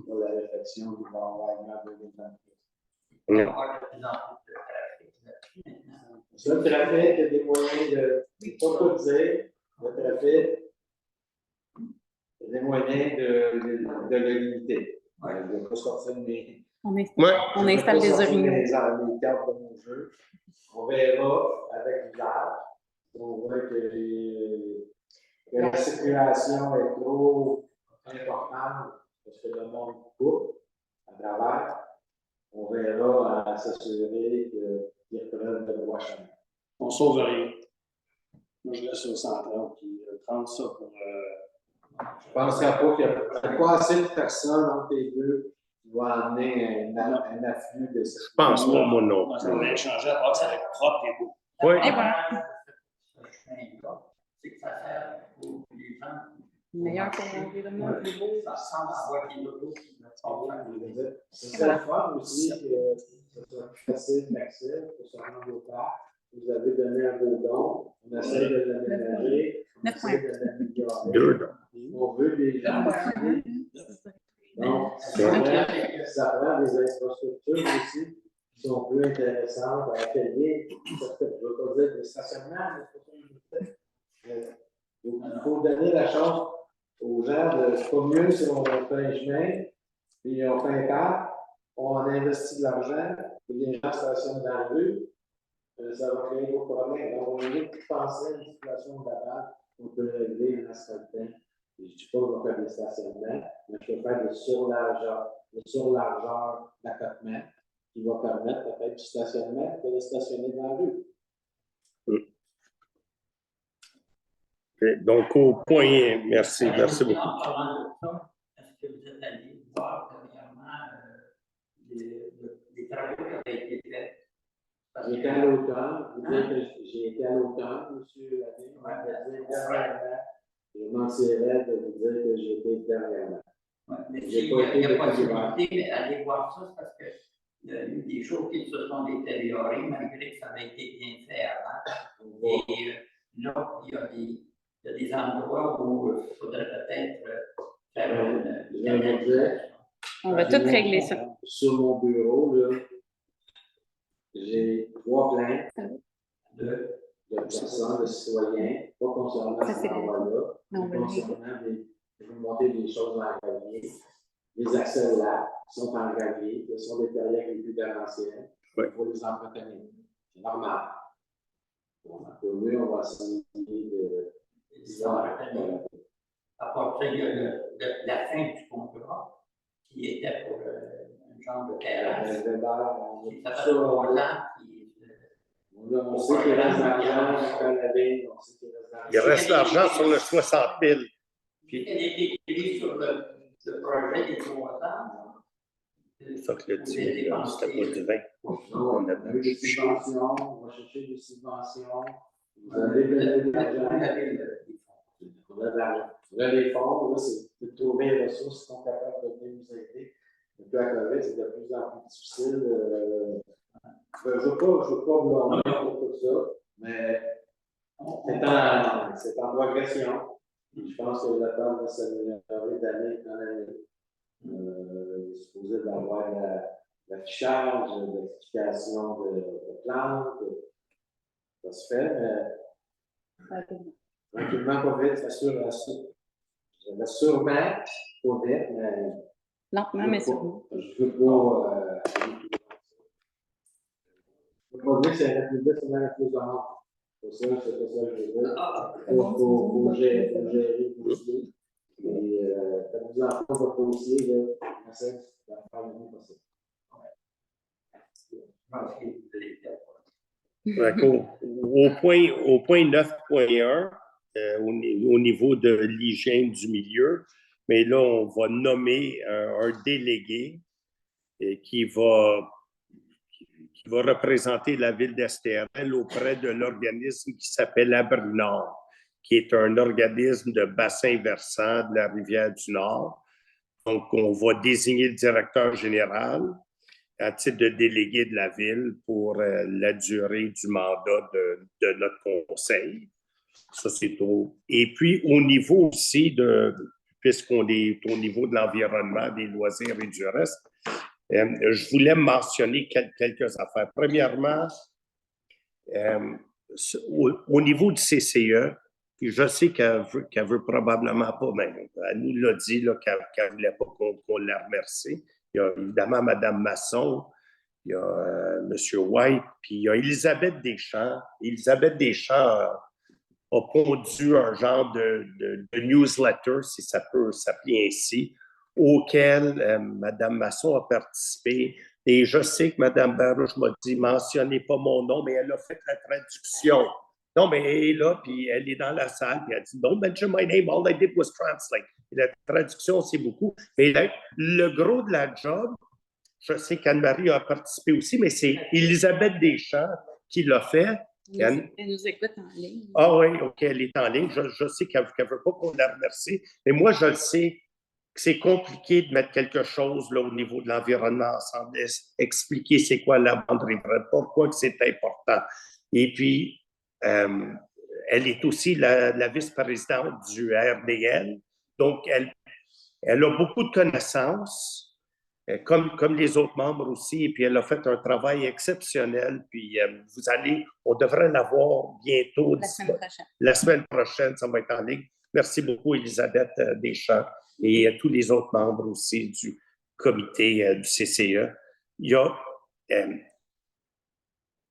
pour la réflexion du envoyement de 2023. On va avoir de plus en plus de trafic là-dessus maintenant. Ça, le trafic, il y a des moyens de ne pas tout dire. Le trafic, il y a des moyens de le limiter. Il ne faut pas sortir de On installe des orignaux. les cartes de mon jeu. On verra avec l'usage. On voit que la circulation est trop importante parce que le monde coupe à travers. On verra à s'assurer qu'il y a preuve de droit chemin. On ne sauve rien. Moi, je laisse au central, puis prendre ça pour. Je ne penserais pas qu'il n'y a pas assez de personnes entre les deux qui vont amener un afflux de Je pense pas, moi non On plus. a échangé à part que ça va être propre et beau. Oui. Et voilà. C'est que ça sert pour les gens. Meilleur pour l'environnement, plus beau. Ça ressemble à avoir des logos qui ne sont pas faire. C'est le fun aussi que ce soit plus facile d'accès pour se rendre au parc. Vous avez donné un beau don, on essaie de l'aménager, on essaie de l'améliorer. 2 dons. On veut des gens. Donc, ça prend des infrastructures aussi qui sont plus intéressantes à accueillir. Je ne veux pas dire des stationnements, mais il faut donner la chance aux gens de c'est pas mieux si on fait un chemin, puis on fait un parc, on investit de l'argent, puis les gens stationnent dans la rue, ça va créer beaucoup de problèmes. Donc, on veut penser à une situation d'avant qu'on peut régler dans ce temps. Je ne dis pas qu'on va faire des stationnements, mais je peux faire des surlargeurs d'accotement qui va permettre peut-être du stationnement de le stationner dans la rue. Okay. Donc, au point, merci beaucoup. En parlant de ça, est-ce que vous êtes allé voir dernièrement les travaux qui avaient été faits? J'ai été à l'automne, j'ai été à l'automne, monsieur Lavigne, on m'a dit dernièrement, je mentirais de vous dire que j'ai été dernièrement. Ouais, mais J'ai s'il pas y été a depuis possibilité, mais allez voir ça, c'est parce qu'il y a eu des choses qui se sont détériorées malgré que ça avait été bien fait avant. Et là, il y a des endroits où il faudrait peut-être faire une canalisation. On va tout régler ça. Sur mon bureau, là, j'ai 3 plaintes de personnes, de citoyens, pas concernant Ça, cet c'est endroit-là, Non, on mais va le régler. concernant monter des choses en gravier. Les accès au lac sont en gravier, ce sont des périodes les plus anciennes. Oui. Il faut les entretenir. C'est normal. Bon, un peu mieux, on va essayer de. À part ça, il y a la fin du contrat qui était pour un genre de terrasse. Ça fait 3 ans. On sait qu'il reste de l'argent dans la ville, on sait qu'il reste de l'argent. Il reste l'argent sur le 60 000. Puis elle était écrite sur le projet des 3 ans. Ça que le 10 000, c'était pas du 20. On a eu des subventions, on va chercher des subventions. Vous avez donné de l'argent. On a de l'argent. On a des fonds, là, c'est de trouver les ressources qui sont capables de venir nous aider. Depuis la COVID, c'est de plus en plus difficile. Je ne veux pas blâmer pour tout ça, mais c'est en progression. Je pense que la table va s'améliorer d'année en année. Il est supposé d'avoir l'affichage, l'explication de plantes. Ça se fait, mais tranquillement, pas vite, ça sûrement, pas vite, mais. Lentement, mais sûrement. Je ne veux pas. Je ne veux pas dire que c'est la plus vite, c'est la plus en mort. C'est ça que je veux dire. Il faut gérer le dossier. Et quand vous en faites votre dossier, on essaie de faire le mieux possible. Au point 9.1, au niveau de l'hygiène du milieu, mais là, on va nommer un délégué qui va représenter la ville d'Estérel auprès de l'organisme qui s'appelle Abri-Nord, qui est un organisme de bassin versant de la rivière du Nord. Donc, on va désigner le directeur général à titre de délégué de la ville pour la durée du mandat de notre conseil. Ça, c'est tout. Et puis, au niveau aussi puisqu'on est au niveau de l'environnement, des loisirs et du reste, je voulais mentionner quelques affaires. Premièrement, au niveau du CCE, puis je sais qu'elle veut probablement pas, mais elle nous l'a dit qu'elle ne voulait pas qu'on la remercie. Il y a évidemment Mme Masson, il y a M. White, puis il y a Elisabeth Deschamps. Elisabeth Deschamps a pondu un genre de newsletter, si ça peut s'appeler ainsi, auquel Mme Masson a participé. Et je sais que Mme Barouche m'a dit, mentionnez pas mon nom, mais elle a fait la traduction. Non, mais elle est là, puis elle est dans la salle, puis elle dit, don't mention my name, all I did was translate. Et la traduction, c'est beaucoup. Mais le gros de la job, je sais qu'Anne-Marie a participé aussi, mais c'est Elisabeth Deschamps qui l'a fait. Elle nous écoute en ligne. Ah oui, OK, elle est en ligne. Je sais qu'elle ne veut pas qu'on la remercie, mais moi, je le sais que c'est compliqué de mettre quelque chose là, au niveau de l'environnement ensemble, expliquer c'est quoi la bande riveraine, pourquoi que c'est important. Et puis, elle est aussi la vice-présidente du RDL, donc elle a beaucoup de connaissances. Comme les autres membres aussi, et puis elle a fait un travail exceptionnel, puis on devrait l'avoir bientôt. La semaine prochaine. La semaine prochaine, ça va être en ligne. Merci beaucoup, Elisabeth Deschamps, et à tous les autres membres aussi du comité du CCE. Il y a,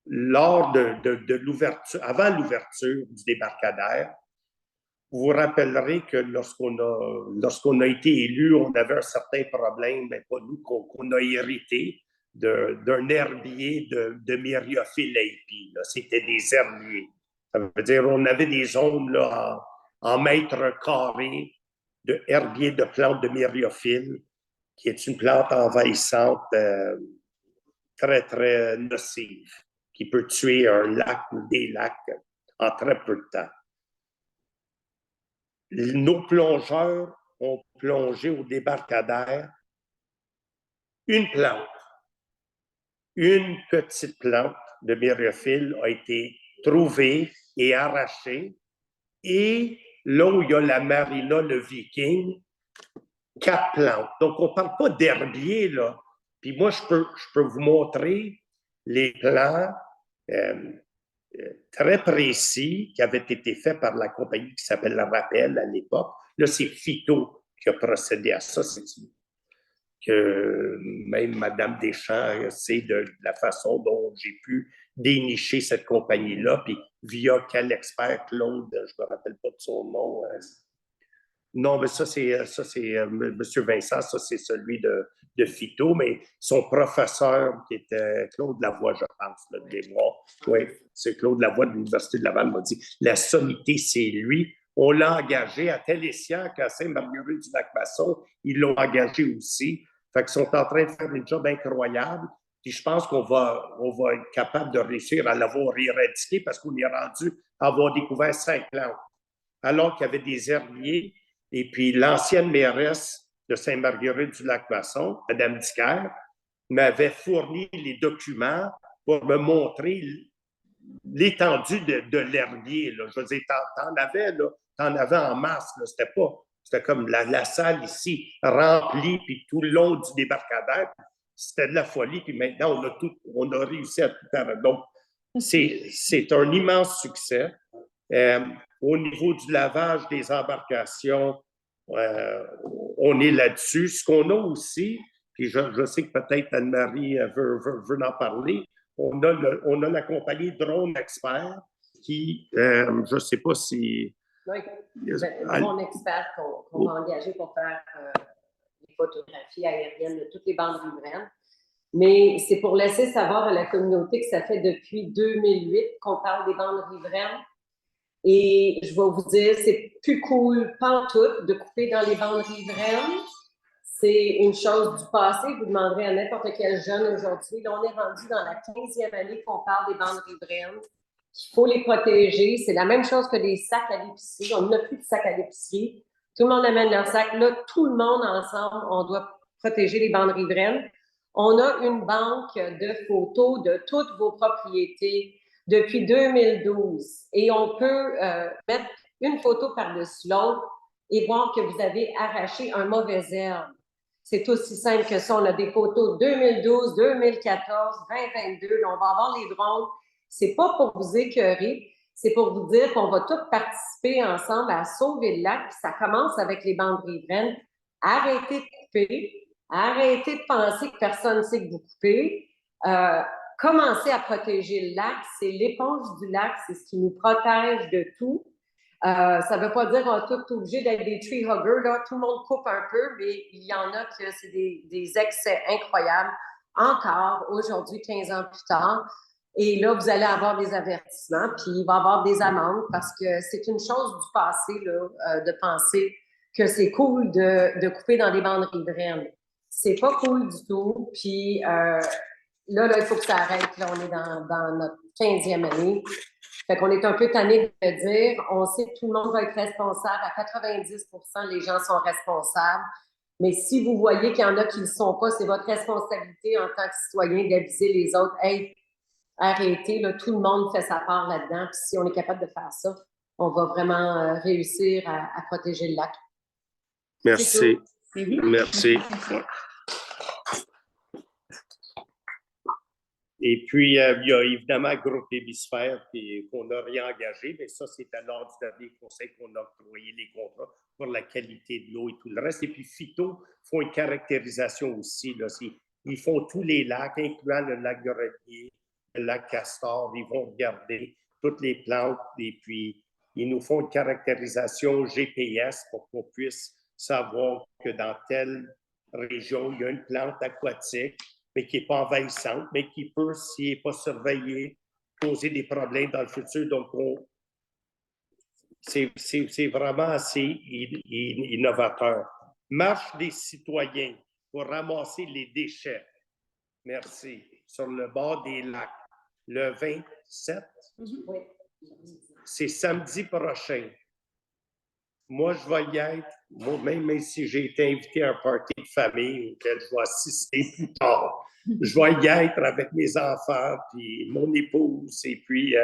lors de l'ouverture, avant l'ouverture du débarcadère, vous vous rappellerez que lorsqu'on a été élu, on avait un certain problème, mais pas nous, qu'on a hérité d'un herbier de myriophylle aipi. C'était des herbiers. Ça veut dire on avait des zones là, en mètres carrés de herbier de plantes de myriophylle, qui est une plante envahissante très, très nocive, qui peut tuer un lac ou des lacs en très peu de temps. Nos plongeurs ont plongé au débarcadère une plante. Une petite plante de myriophylle a été trouvée et arrachée. Et là où il y a la marina, le viking, 4 plantes. Donc, on ne parle pas d'herbier, là. Puis moi, je peux vous montrer les plans très précis qui avaient été faits par la compagnie qui s'appelle La Rappel à l'époque. Là, c'est Phyto qui a procédé à ça. C'est que même Mme Deschamps sait de la façon dont j'ai pu dénicher cette compagnie-là, puis via quel expert, Claude, je ne me rappelle pas de son nom. Non, mais ça, c'est M. Vincent, ça, c'est celui de Phyto, mais son professeur, qui était Claude Lavoie, je pense, le mémoire. Oui, c'est Claude Lavoie de l'Université de Laval, m'a dit la sommité, c'est lui. On l'a engagé à Télésiac, à Saint-Marguerite-du-Lac-Masson, ils l'ont engagé aussi. Fait qu'ils sont en train de faire un job incroyable. Puis je pense qu'on va être capable de réussir à l'avoir éradiqué parce qu'on est rendu à avoir découvert 5 plantes. Alors qu'il y avait des herbiers. Et puis, l'ancienne mairesse de Saint-Marguerite-du-Lac-Masson, Mme Dicker, m'avait fourni les documents pour me montrer l'étendue de l'herbier. Là. Je veux dire, t'en avais en masse. C'était comme la salle ici, remplie, puis tout le long du débarcadère. C'était de la folie, puis maintenant, on a réussi à tout faire. Donc, c'est un immense succès. Au niveau du lavage des embarcations, on est là-dessus. Ce qu'on a aussi, puis je sais que peut-être Anne-Marie veut en parler, on a la compagnie Drone Expert qui, je ne sais pas si... Oui, mon expert qu'on va engager pour faire les photographies aériennes de toutes les bandes riveraines. Mais c'est pour laisser savoir à la communauté que ça fait depuis 2008 qu'on parle des bandes riveraines. Et je vais vous dire, c'est plus cool, pantoute, de couper dans les bandes riveraines. C'est une chose du passé. Vous demanderez à n'importe quel jeune aujourd'hui. Là, on est rendu dans la 15e année qu'on parle des bandes riveraines. Il faut les protéger. C'est la même chose que des sacs à l'épicerie. On n'a plus de sacs à l'épicerie. Tout le monde amène leur sac. Là, tout le monde ensemble, on doit protéger les bandes riveraines. On a une banque de photos de toutes vos propriétés depuis 2012 et on peut mettre une photo par-dessus l'autre et voir que vous avez arraché un mauvais herbe. C'est aussi simple que ça. On a des photos 2012, 2014, 2022. Là, on va avoir les drones. C'est pas pour vous écœurer, c'est pour vous dire qu'on va tous participer ensemble à sauver le lac. Ça commence avec les bandes riveraines. Arrêtez de couper. Arrêtez de penser que personne ne sait que vous coupez. Commencez à protéger le lac. C'est l'éponge du lac. C'est ce qui nous protège de tout. Ça ne veut pas dire qu'on est tous obligés d'être des tree huggers. Là. Tout le monde coupe un peu, mais il y en a que c'est des excès incroyables. Encore aujourd'hui, 15 ans plus tard. Et là, vous allez avoir des avertissements, puis il va y avoir des amendes parce que c'est une chose du passé là, de penser que c'est cool de couper dans des bandes riveraines. C'est pas cool du tout. Puis là, il faut que ça arrête. Là, on est dans notre 15e année. Fait qu'on est un peu tanné de le dire. On sait que tout le monde va être responsable. À 90%, les gens sont responsables. Mais si vous voyez qu'il y en a qui ne le sont pas, c'est votre responsabilité en tant que citoyen d'aviser les autres. Hey, arrêtez, là, tout le monde fait sa part là-dedans. Puis si on est capable de faire ça, on va vraiment réussir à protéger le lac. Merci. Merci. Et puis, il y a évidemment Groupe Hémisphère qu'on n'a rien engagé, mais ça, c'est à l'ordre du dernier conseil qu'on a octroyé les contrats pour la qualité de l'eau et tout le reste. Et puis, Phyto font une caractérisation aussi. Là, ils font tous les lacs, incluant le lac de Grenier, le lac Castor. Ils vont regarder toutes les plantes et puis ils nous font une caractérisation GPS pour qu'on puisse savoir que dans telle région, il y a une plante aquatique, mais qui n'est pas envahissante, mais qui peut, s'il n'est pas surveillé, poser des problèmes dans le futur. Donc, c'est vraiment assez innovateur. Marche des citoyens pour ramasser les déchets. Merci. Sur le bord des lacs. Le 27, Oui. c'est samedi prochain. Moi, je vais y être, même si j'ai été invité à un party de famille auquel je vais assister plus tard, je vais y être avec mes enfants, puis mon épouse, et puis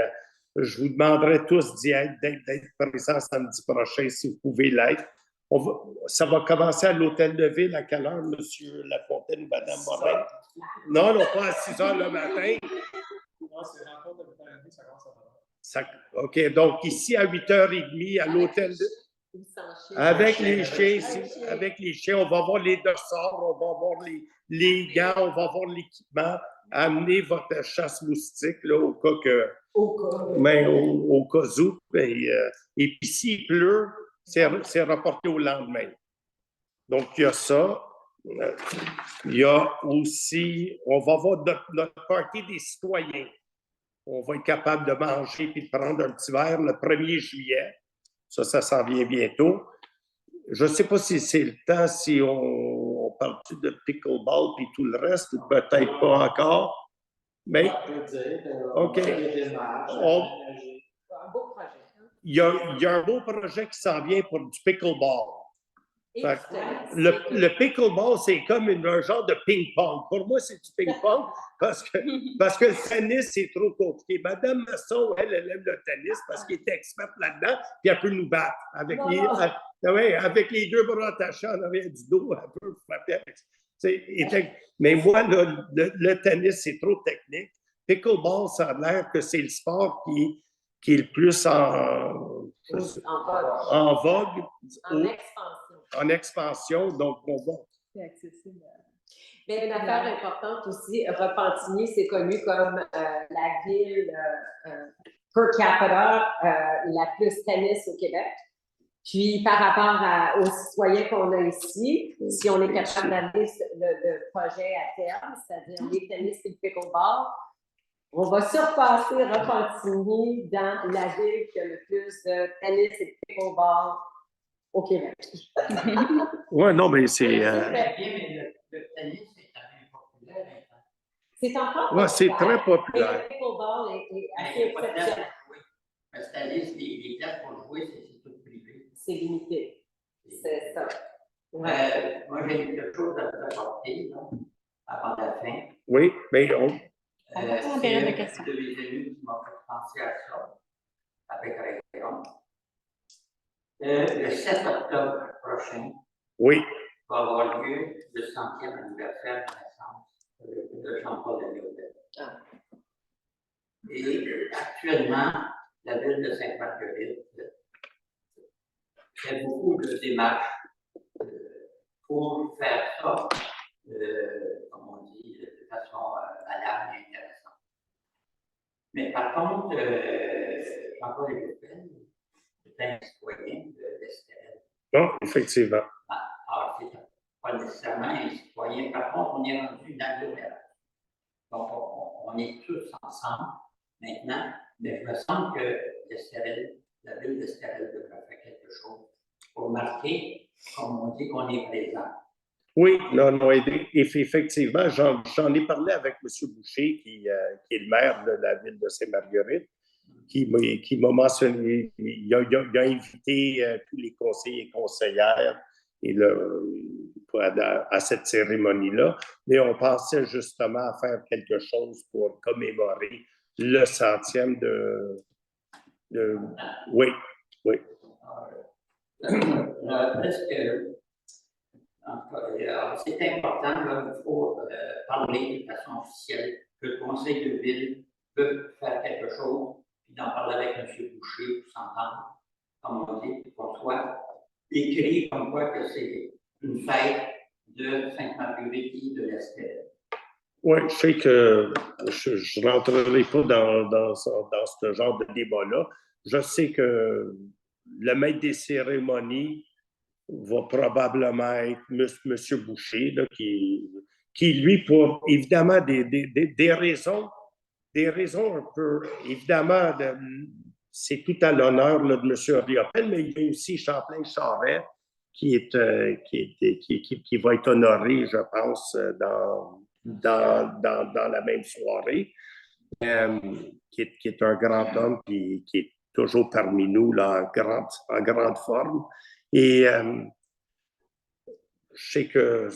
je vous demanderai tous d'être présents samedi prochain si vous pouvez l'être. Ça va commencer à l'Hôtel de Ville. À quelle heure, M. Lafontaine ou Mme Morin? Non, pas à 6 heures le matin. Non, c'est rencontre de 8h30, ça commence à 9h. OK, donc ici à 8h30 à l'Hôtel de... Avec les chiens, on va voir les dossards, on va voir les gants, on va voir l'équipement. Amenez votre chasse-moustique là, au cas que. Au cas où. Et puis s'il pleut, c'est reporté au lendemain. Donc, il y a ça. Il y a aussi, on va voir notre party des citoyens. On va être capable de manger et de prendre un petit verre le 1er juillet. Ça s'en vient bientôt. Je ne sais pas si c'est le temps, si on parle de pickleball et tout le reste, peut-être pas encore. Mais, OK. Il y a un beau projet qui s'en vient pour du pickleball. Le pickleball, c'est comme un genre de ping-pong. Pour moi, c'est du ping-pong parce que le tennis, c'est trop compliqué. Madame Masson, elle aime le tennis parce qu'elle est experte là-dedans, puis elle peut nous battre. Avec les deux bras attachés en arrière du dos, elle peut frapper avec. Mais moi, le tennis, c'est trop technique. Pickleball, ça a l'air que c'est le sport qui est le plus en vogue. En expansion, donc on va. C'est accessible. Mais une affaire importante aussi, Repentigny, c'est connu comme la ville per capita la plus tennis au Québec. Puis par rapport aux citoyens qu'on a ici, si on est capable d'amener le projet à terme, c'est-à-dire les tennis et le pickleball, on va surpasser Repentigny dans la ville qui a le plus de tennis et de pickleball au Québec. Oui, non, mais c'est... Le tennis, c'est quand même populaire. C'est encore populaire. C'est très populaire. Et le pickleball est assez exceptionnel. Le tennis, les places pour jouer, c'est tout privé. C'est limité. C'est ça. Ouais. Moi, j'ai quelque chose à vous apporter, là, avant la fin. Oui, mais On va faire une période de questions. C'est un de mes amis qui m'a fait penser à ça, avec raison. Le 7 octobre prochain oui, va avoir lieu le 100e anniversaire de naissance de Jean-Paul Léopold. Ah. Et actuellement, la ville de Sainte-Marguerite fait beaucoup de démarches pour faire ça, comme on dit, de façon valable et intéressante. Mais par contre, Jean-Paul Léopold est un citoyen d'Estérel. non, effectivement. Alors, c'est pas nécessairement un citoyen. Par contre, on est rendu une agglomération. Donc, on est tous ensemble maintenant, mais je me sens que la ville d'Estérel devrait faire quelque chose pour marquer, comme on dit, qu'on est présent. Oui, non, effectivement, j'en ai parlé avec M. Boucher, qui est le maire de la ville de Sainte-Marguerite, qui m'a mentionné, il a invité tous les conseillers et conseillères à cette cérémonie-là. Mais on pensait justement à faire quelque chose pour commémorer le 100e de... Oui, oui. C'est important, là, il faut parler de façon officielle, que le conseil de ville peut faire quelque chose, puis d'en parler avec M. Boucher pour s'entendre, comme on dit, qu'on soit écrit comme quoi que c'est une fête de Sainte-Marguerite et de l'Estérel. Oui, je sais que je ne rentrerai pas dans ce genre de débat-là. Je sais que le maître des cérémonies va probablement être M. Boucher, là, qui, lui, pour évidemment des raisons un peu, évidemment, c'est tout à l'honneur de M. Riopel, mais il y a aussi Champlain-Charret qui va être honoré, je pense, dans la même soirée, qui est un grand homme qui est toujours parmi nous là, en grande forme. Et je sais que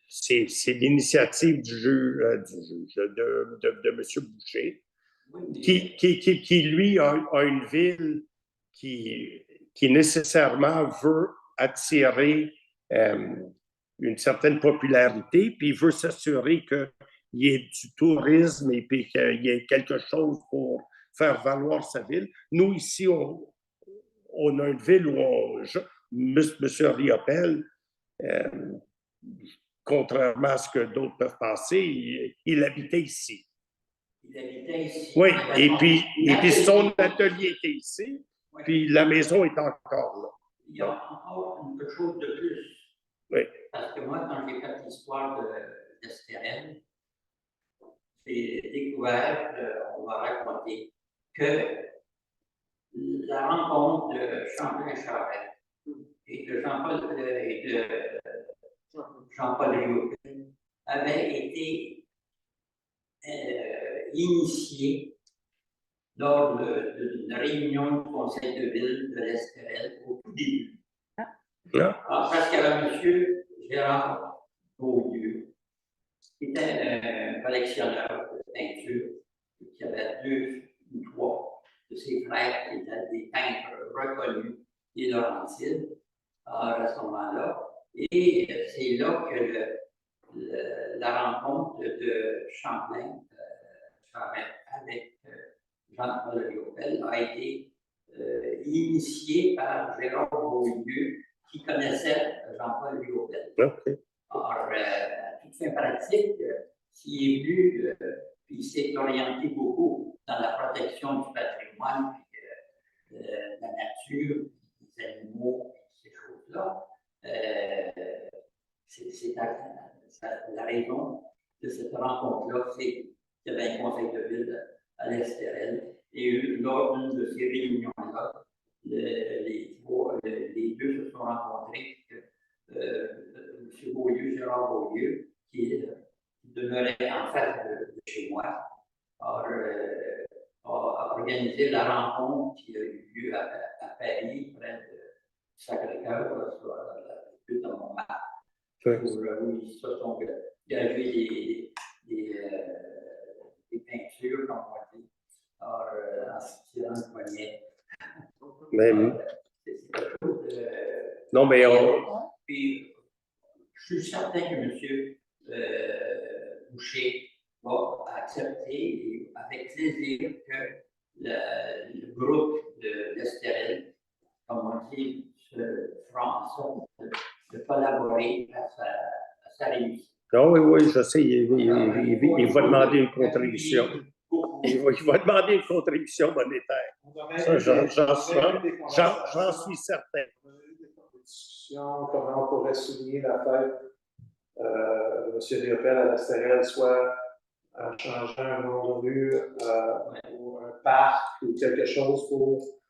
c'est l'initiative du juge de M. Boucher, qui lui, a une ville qui nécessairement veut attirer une certaine popularité, puis il veut s'assurer qu'il y ait du tourisme et puis qu'il y ait quelque chose pour faire valoir sa ville. Nous, ici, on a une ville où M. Riopel, contrairement à ce que d'autres peuvent penser, il habitait ici. Il habitait ici. Oui, et puis son atelier était ici, puis la maison est encore là. Il y a encore quelque chose de plus. Oui. Parce que moi, quand j'ai fait l'histoire d'Estérel, j'ai découvert, on m'a raconté, que la rencontre de Champlain-Charret et de Jean-Paul Léopold avait été initiée lors d'une réunion du conseil de ville de l'Estérel au tout début. Alors, parce qu'il y avait M. Gérard Beaulieu, qui était un collectionneur de peinture, qui avait 2 ou 3 de ses frères qui étaient des peintres reconnus des Laurentides à ce moment-là. Et c'est là que la rencontre de Champlain avec Jean-Paul Léopold a été initiée par Gérard Beaulieu, qui connaissait Jean-Paul Léopold. Okay. Alors, toute fin pratique, qui est venu, puis il s'est orienté beaucoup dans la protection du patrimoine, puis, de la nature, des animaux, ces choses-là. C'est la raison de cette rencontre-là, c'est qu'il y avait un conseil de ville à l'Estérel. Et lors d'une de ces réunions-là, les deux se sont rencontrés. M. Beaulieu, Gérard Beaulieu, qui demeurait en face de chez moi, a organisé la rencontre qui a eu lieu à Paris, près Sacré-Cœur, plus dans mon art. Oui. Où ils se sont gravés des peintures, comme on dit, en se tirant le poignet. Mais, C'est quelque chose de... non, mais Puis, je suis certain que M. Boucher va accepter et avec plaisir que le groupe de l'Estérel, comme on dit, se fera en sorte de collaborer à sa réussite. non, oui, je sais, il va demander une contribution. Il va demander une contribution monétaire. Ça, j'en suis certain. On a eu des discussions, comment on pourrait souligner la fête de M. Riopel à l'Estérel, soit en changeant un nom de rue ou un parc ou quelque chose pour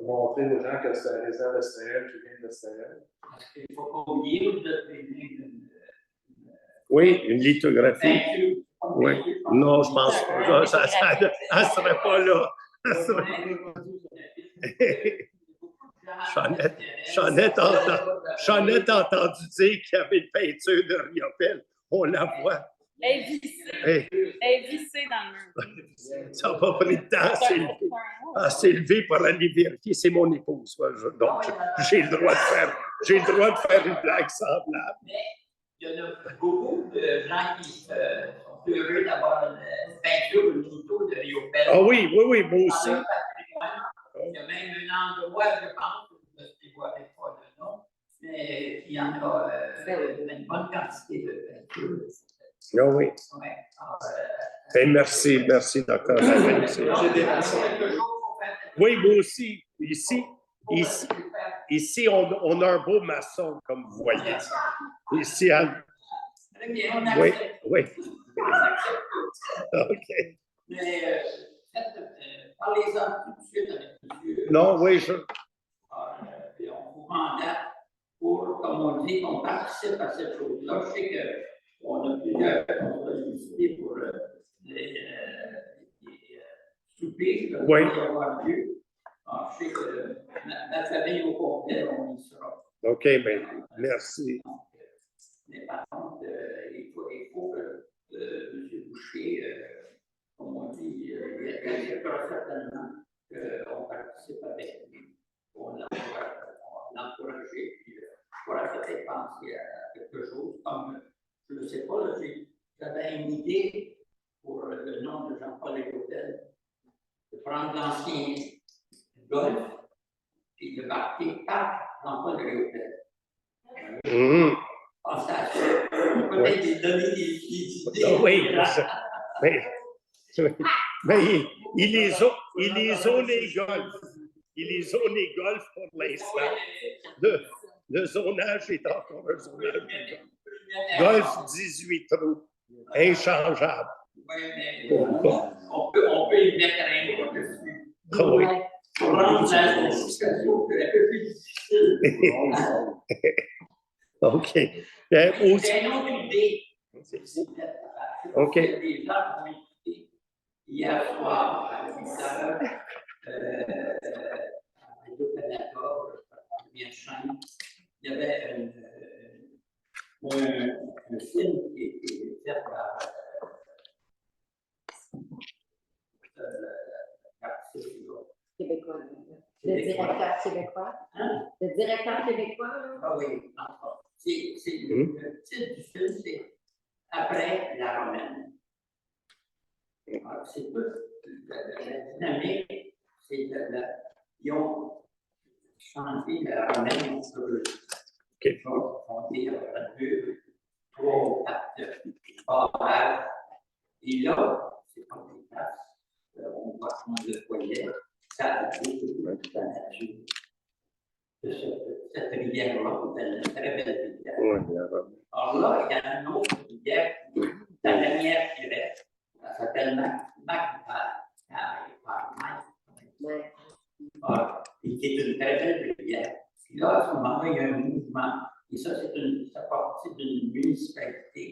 montrer aux gens que c'est la réserve d'Estérel qui vient d'Estérel. Parce qu'il ne faut pas oublier, vous avez une Oui, une lithographie. peinture. Oui. Non, je pense pas. Ça ne serait pas là. J'en ai entendu dire qu'il y avait une peinture de Riopel. On la voit. Elle est vissée. Hey, Elle est vissée dans le mur. ça n'a pas pris de temps à s'élever pour aller vérifier. C'est mon épouse. Donc, j'ai le droit de faire une blague semblable. Mais il y en a beaucoup de gens qui sont heureux d'avoir une peinture, une photo de Riopel. Ah oui, moi aussi. Il y a même un endroit, je pense, je ne sais pas le nom, mais il y en a une bonne quantité de peintures. Ah oui. Ouais. Merci, docteur. Oui, moi aussi. Ici, on a un beau maçon, comme vous voyez. Ici, oui. OK. Mais parlez-en tout de suite avec monsieur. Non, oui, Et on vous mandate pour, comme on dit, qu'on participe à cette chose-là. Je sais qu'on a plusieurs sollicités pour les soupers qui vont y avoir lieu. Alors, je sais que ma famille au complet, on y sera. OK, bien, merci. Donc, mais par contre, il faut que M. Boucher, comme on dit, il acceptera certainement qu'on participe avec lui. On l'encourager, puis on pourra peut-être penser à quelque chose comme, je ne sais pas, j'avais une idée pour le nom de Jean-Paul Riopel, de prendre l'ancien golf, puis de marquer par Jean-Paul Riopel. Pensez à ça. Peut-être lui donner des idées. Oui, mais il les a les golfs. Il les a les golfs pour l'instant. Le zonage est encore un zonage de golf. Golf 18 trous, inchangeable. Oui, mais on peut y mettre un mot dessus. Ah oui. Pour rendre la situation un peu plus difficile. OK. C'est une autre idée. OK. Les gens ont écouté hier soir à 8h à Radio-Canada, il y avait un film qui était fait par Québécois. Le directeur québécois. Hein? Le directeur québécois, là. Ah oui, encore. Le titre du film, c'est Après la Romaine. Alors, c'est tout. La dynamique, c'est ils ont changé la Romaine OK. fondée en 2, 3, 4 barrages. Et là, c'est comme des places. On voit comment le foyer, ça a beaucoup de la nature. Cette rivière-là, c'est une très belle rivière. Alors là, il y a une autre rivière, la dernière qui reste, ça s'appelle Macbeth. Et qui est une très belle rivière. Puis là, à ce moment-là, il y a un mouvement. Et ça, ça fait partie d'une municipalité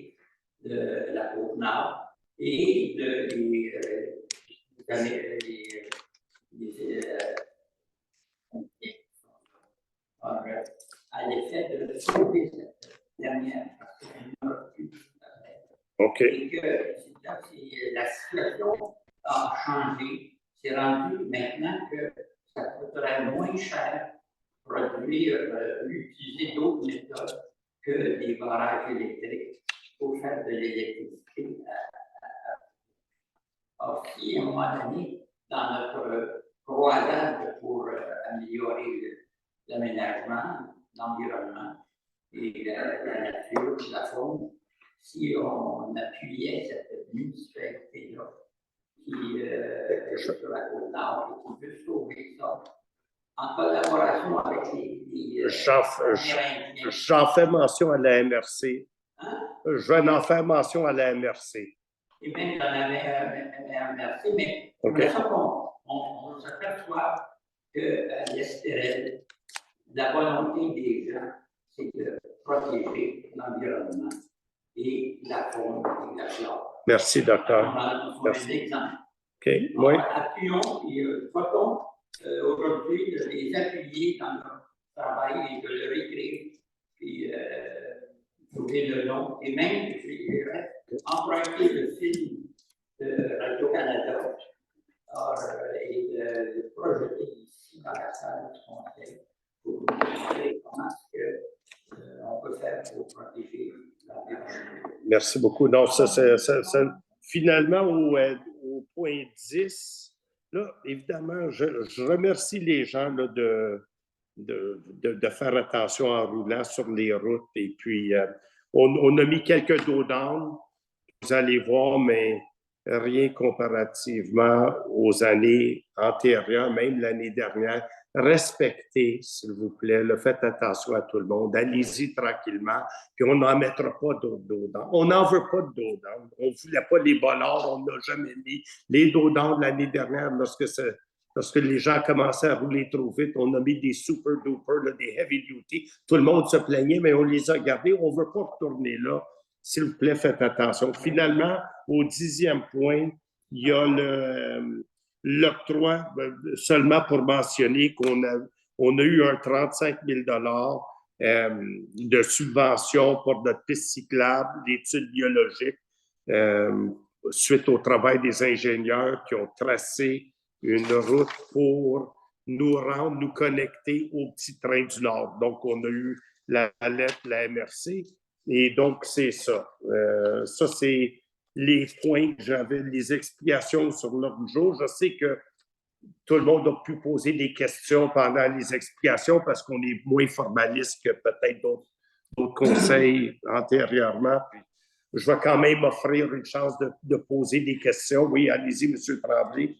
de la Côte-Nord et Alors, à l'effet de sauver cette dernière, parce qu'elle n'a plus. OK. Et que la situation a changé. C'est rendu maintenant que ça coûterait moins cher produire, utiliser d'autres méthodes que des barrages électriques pour faire de l'électricité. Aussi, à un moment donné, dans notre croisade pour améliorer l'aménagement, l'environnement et la nature, la faune, si on appuyait cette municipalité-là qui est sur la côte nord et qui veut sauver ça, en collaboration avec les J'en fais mention à la MRC. Hein? Je vais en faire mention à la MRC. Et même dans la MRC, mais OK. c'est ça qu'on s'aperçoit qu'à l'Estérel, la volonté des gens, c'est de protéger l'environnement et la faune et la flore. Merci, docteur. On a Merci. un exemple. OK. Oui. Appuyons et votons aujourd'hui de les appuyer dans leur travail et de le réécrire, puis trouver le nom, et même, je dirais, emprunter le film de Radio-Canada et de le projeter ici dans la salle du conseil pour nous montrer comment on peut faire pour protéger l'environnement. Merci beaucoup. Non, finalement, au point 10, là, évidemment, je remercie les gens là, de faire attention en roulant sur les routes. Et puis, on a mis quelques dos down, vous allez voir, mais rien comparativement aux années antérieures, même l'année dernière. Respectez, s'il vous plaît, faites attention à tout le monde, allez-y tranquillement, puis on n'en mettra pas d'autres dos down. On n'en veut pas de dos down. On ne voulait pas les bollards, on n'a jamais mis les dos down l'année dernière lorsque les gens commençaient à rouler trop vite, on a mis des super duper, là, des heavy duty. Tout le monde se plaignait, mais on les a gardés. On ne veut pas retourner là. S'il vous plaît, faites attention. Finalement, au 10e point, il y a l'octroi, seulement pour mentionner qu'on a eu un 35 000 de subvention pour notre piste cyclable, d'études biologiques, suite au travail des ingénieurs qui ont tracé une route pour nous connecter au petit train du Nord. Donc, on a eu la lettre de la MRC. Et donc, c'est ça. Ça, c'est les points que j'avais, les explications sur l'ordre du jour. Je sais que tout le monde a pu poser des questions pendant les explications parce qu'on est moins formaliste que peut-être d'autres conseils antérieurement. Puis, je vais quand même offrir une chance de poser des questions. Oui, allez-y, M. Tremblay.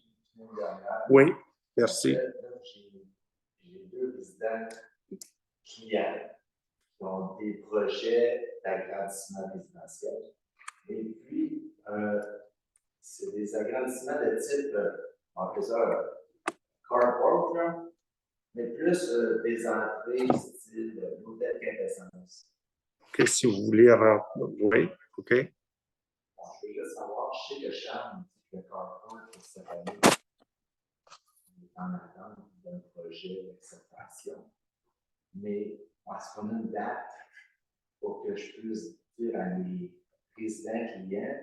Oui, merci. J'ai 2 résidents clients qui ont des projets d'agrandissement résidentiel. Et puis, c'est des agrandissements de type, on appelle ça carport, mais plus des entrées style l'hôtel quintessence. OK, si vous voulez rentrer. Oui, OK. Bon, je veux juste savoir, je sais que Charles dit que le carport, pour cette année, on est en attente d'un projet d'acceptation. Mais est-ce qu'on a une date pour que je puisse dire à mes résidents clients,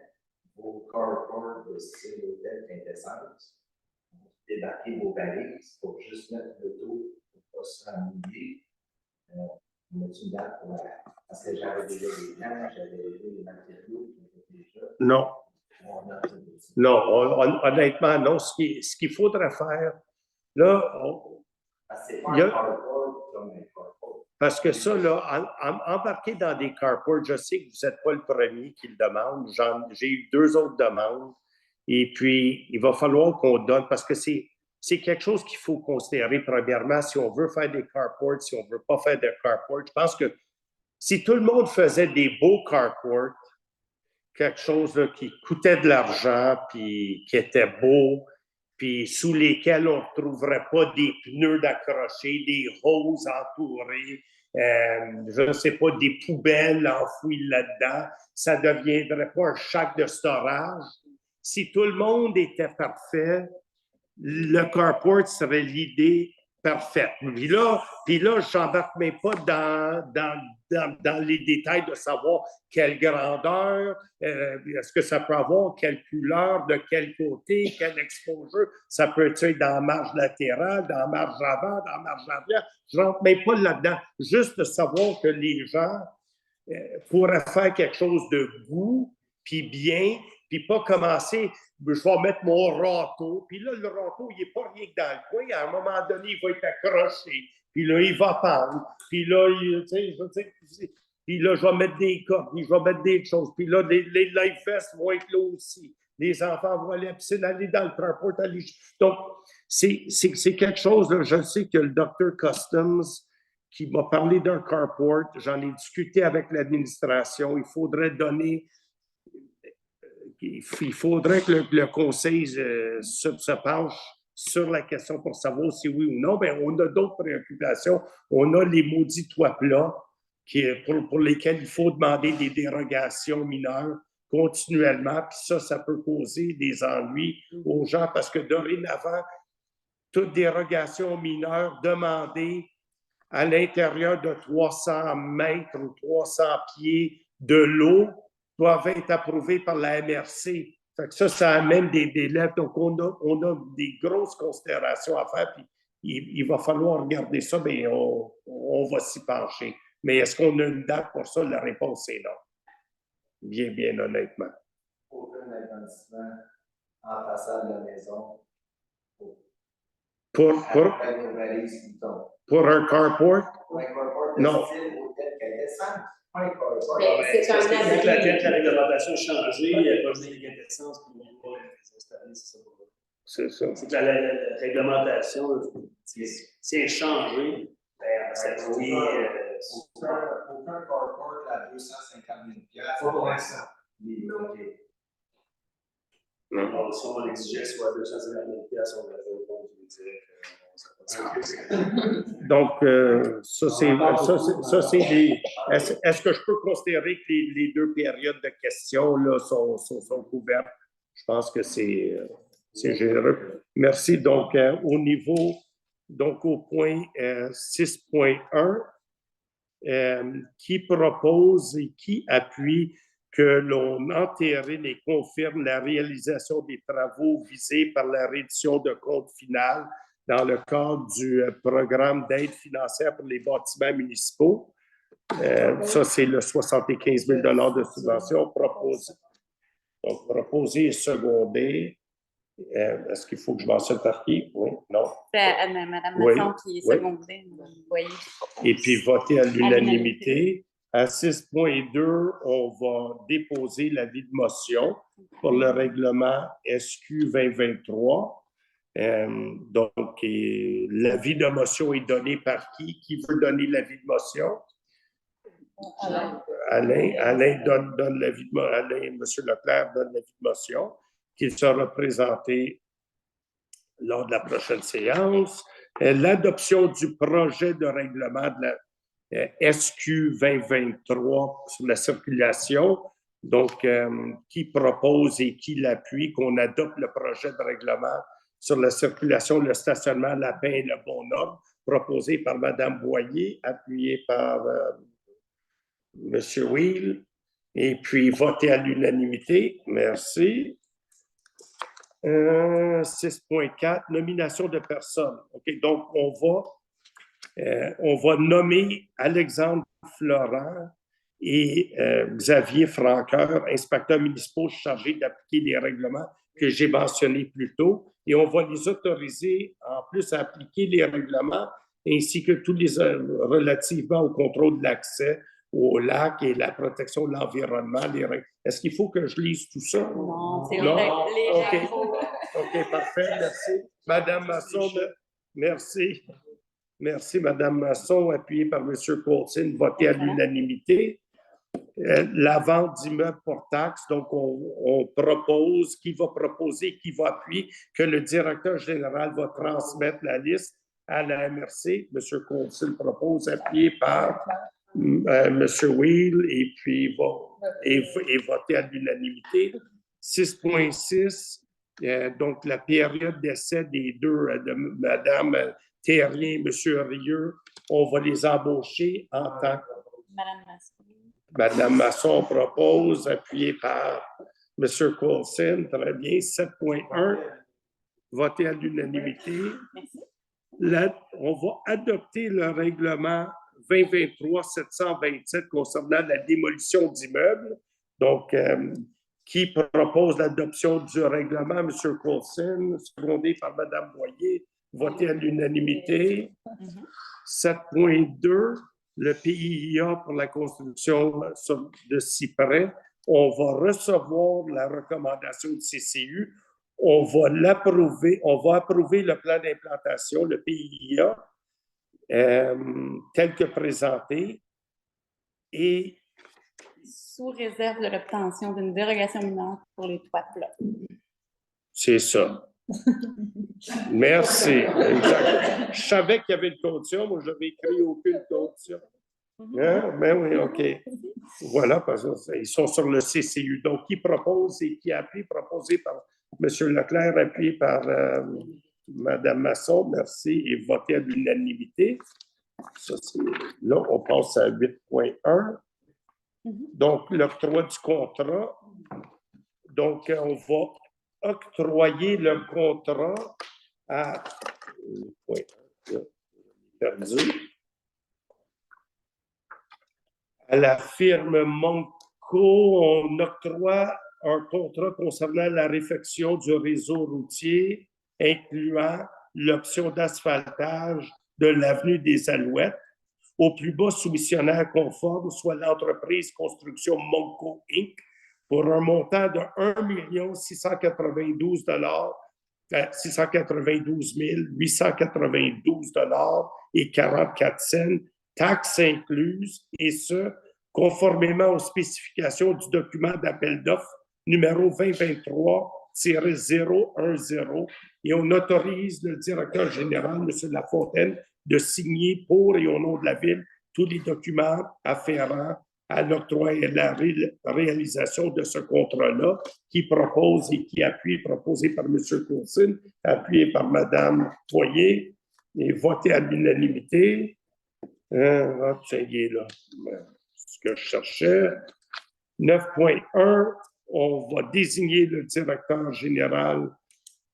vos carports de style hôtel quintessence, débarquer vos valises pour juste mettre le taux pour ne pas se s'ennuyer. On a-tu une date pour la... Parce que j'avais déjà des plans, j'avais déjà des matériaux, déjà... Non. Non, honnêtement, non. Ce qu'il faudrait faire, là, c'est pas un carport comme un carport. Parce que ça, là, embarquer dans des carports, je sais que vous n'êtes pas le premier qui le demande. J'ai eu 2 autres demandes. Et puis, il va falloir qu'on donne, parce que c'est quelque chose qu'il faut considérer premièrement si on veut faire des carports, si on ne veut pas faire des carports. Je pense que si tout le monde faisait des beaux carports, quelque chose là, qui coûtait de l'argent, puis qui était beau, puis sous lesquels on ne trouverait pas des pneus d'accrocher, des hoses entourées, je ne sais pas, des poubelles enfouies là-dedans, ça ne deviendrait pas un shack de storage. Si tout le monde était parfait, le carport serait l'idée Parfait. Puis là, je n'embarque même pas dans les détails de savoir quelle grandeur, est-ce que ça peut avoir, quelle couleur, de quel côté, quel exposure. Ça peut être dans la marge latérale, dans la marge avant, dans la marge arrière. Je ne rentre même pas là-dedans. Juste de savoir que les gens pourraient faire quelque chose de goût, puis bien, puis pas commencer, je vais mettre mon râteau, puis là, le râteau, il n'est pas rien que dans le coin, à un moment donné, il va être accroché, puis là, il va pendre, puis là, puis là, je vais mettre des cordes, puis je vais mettre des choses, puis là, les life vests vont être là aussi. Les enfants vont aller à la piscine, aller dans le carport, aller... Donc, c'est quelque chose, là, je sais que le Dr. Customs, qui m'a parlé d'un carport, j'en ai discuté avec l'administration, il faudrait donner... Il faudrait que le conseil se penche sur la question pour savoir si oui ou non. Bien, on a d'autres préoccupations. On a les maudits toits plats pour lesquels il faut demander des dérogations mineures continuellement. Puis ça peut causer des ennuis aux gens parce que dorénavant, toute dérogation mineure demandée à l'intérieur de 300 mètres ou 300 pieds de l'eau doivent être approuvés par la MRC. Fait que ça amène des délais. Donc, on a des grosses considérations à faire. Puis il va falloir regarder ça, mais on va s'y pencher. Mais est-ce qu'on a une date pour ça? La réponse est non. Bien honnêtement. Aucun agrandissement en façade de la maison. Pour un carport? Pour un carport de non. style hôtel quintessence. Pas un carport. C'est un Avec la abri. réglementation a changé, il n'y a pas de quintessence pour pas les installer, c'est ça. C'est ça. C'est que la réglementation, c'est changé. Ça oui. Aucun carport à 250 000 $. Pas pour l'instant. OK. Alors, si on exigeait soit 250 000 $, on aurait répondu, je dirais que ça va. Donc, ça, c'est des... Est-ce que je peux considérer que les deux périodes de questions là, sont couvertes? Je pense que c'est généreux. Merci. Donc, au point 6.1, qui propose et qui appuie que l'on entérine et confirme la réalisation des travaux visés par la reddition de compte final dans le cadre du programme d'aide financière pour les bâtiments municipaux. Ça, c'est le 75 000 $ de subvention proposé. Donc, proposé et secondé. Est-ce qu'il faut que je mentionne par qui? Oui, non? C'est Mme Oui, Masson qui est oui. secondée. Vous voyez. Et puis voter à l'unanimité. À 6.2, on va déposer l'avis de motion pour le règlement SQ 2023. Donc, l'avis de motion est donné par qui? Qui veut donner l'avis de motion? Alain donne l'avis de motion. Alain, M. Leclerc donne l'avis de motion, qu'il sera présenté lors de la prochaine séance. L'adoption du projet de règlement de la SQ 2023 sur la circulation, donc qui propose et qui l'appuie, qu'on adopte le projet de règlement sur la circulation, le stationnement, la paix et le bon ordre, proposé par Mme Boyer, appuyé par M. Weil, et puis voté à l'unanimité. Merci. 6.4, nomination de personnes. OK, donc on va nommer Alexandre Florent et Xavier Franqueur, inspecteurs municipaux chargés d'appliquer les règlements que j'ai mentionnés plus tôt, et on va les autoriser en plus à appliquer les règlements ainsi que tous les relativement au contrôle de l'accès au lac et la protection de l'environnement. Est-ce qu'il faut que je lise tout ça? Non, c'est Non? les OK. règles. OK, parfait, merci. Madame Masson, merci. Merci, Madame Masson, appuyée par M. Courtine, voté à l'unanimité. La vente d'immeubles pour taxes, donc on propose, qui va proposer, qui va appuyer, que le directeur général va transmettre la liste à la MRC. M. Courtine propose, appuyé par M. Weil, et puis voté à l'unanimité. 6.6, donc la période d'essai des deux, de Mme Terrien, M. Rieux, on va les embaucher en tant que Madame Masson. Mme Masson propose, appuyé par M. Coulson. Très bien. 7.1, voté à l'unanimité. Merci. Là, on va adopter le règlement 2023-727 concernant la démolition d'immeubles. Donc, qui propose l'adoption du règlement? M. Coulson, secondé par Mme Boyer, voté à l'unanimité. 7.2, le PIA pour la construction de cyprès. On va recevoir la recommandation du CCU. On va l'approuver. On va approuver le plan d'implantation, le PIA, tel que présenté. Et Sous réserve de l'obtention d'une dérogation mineure pour les toits plats. c'est ça. Merci. Exact. Je savais qu'il y avait une condition. Moi, je n'avais écrit aucune condition. Hein? Mais oui, OK. Voilà, parce qu'ils sont sur le CCU. Donc, qui propose et qui appuie, proposé par M. Leclerc, appuyé par Mme Masson, merci, et voté à l'unanimité. Là, on passe à 8.1. Donc, l'octroi du contrat. Donc, on va octroyer le contrat à... perdu. À la firme Monco, on octroie un contrat concernant la réfection du réseau routier, incluant l'option d'asphaltage de l'avenue des Alouettes, au plus bas soumissionnaire conforme, soit l'entreprise Construction Monco Inc., pour un montant de 1 692 892 et 44 cents, taxes incluses, et ce, conformément aux spécifications du document d'appel d'offres numéro 2023-010, et on autorise le directeur général, M. Lafontaine, de signer pour et au nom de la Ville tous les documents afférents à l'octroi et à la réalisation de ce contrat-là, qui propose et qui appuie, proposé par M. Coulson, appuyé par Mme Boyer, et voté à l'unanimité. Tiens, il est là. Ce que je cherchais. 9.1, on va désigner le directeur général,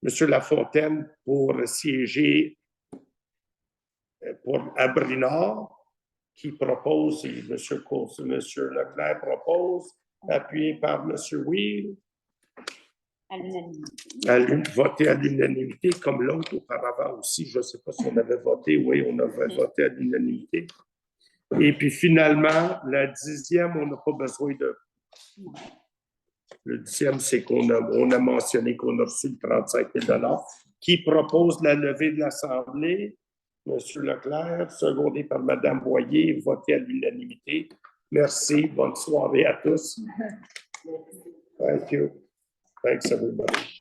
M. Lafontaine, pour siéger à Brinard, qui propose, et M. Leclerc propose, appuyé par M. Will. À l'unanimité. Voté à l'unanimité, comme l'autre auparavant aussi. Je ne sais pas si on avait voté. Oui, on avait voté à l'unanimité. Et puis finalement, la 10e, on n'a pas besoin de... Le 10e, c'est qu'on a mentionné qu'on a reçu le 35 000 $. Qui propose la levée de l'Assemblée? M. Leclerc, secondé par Mme Boyer, voté à l'unanimité. Merci. Bonne soirée à tous. Thank you. Thanks, everybody.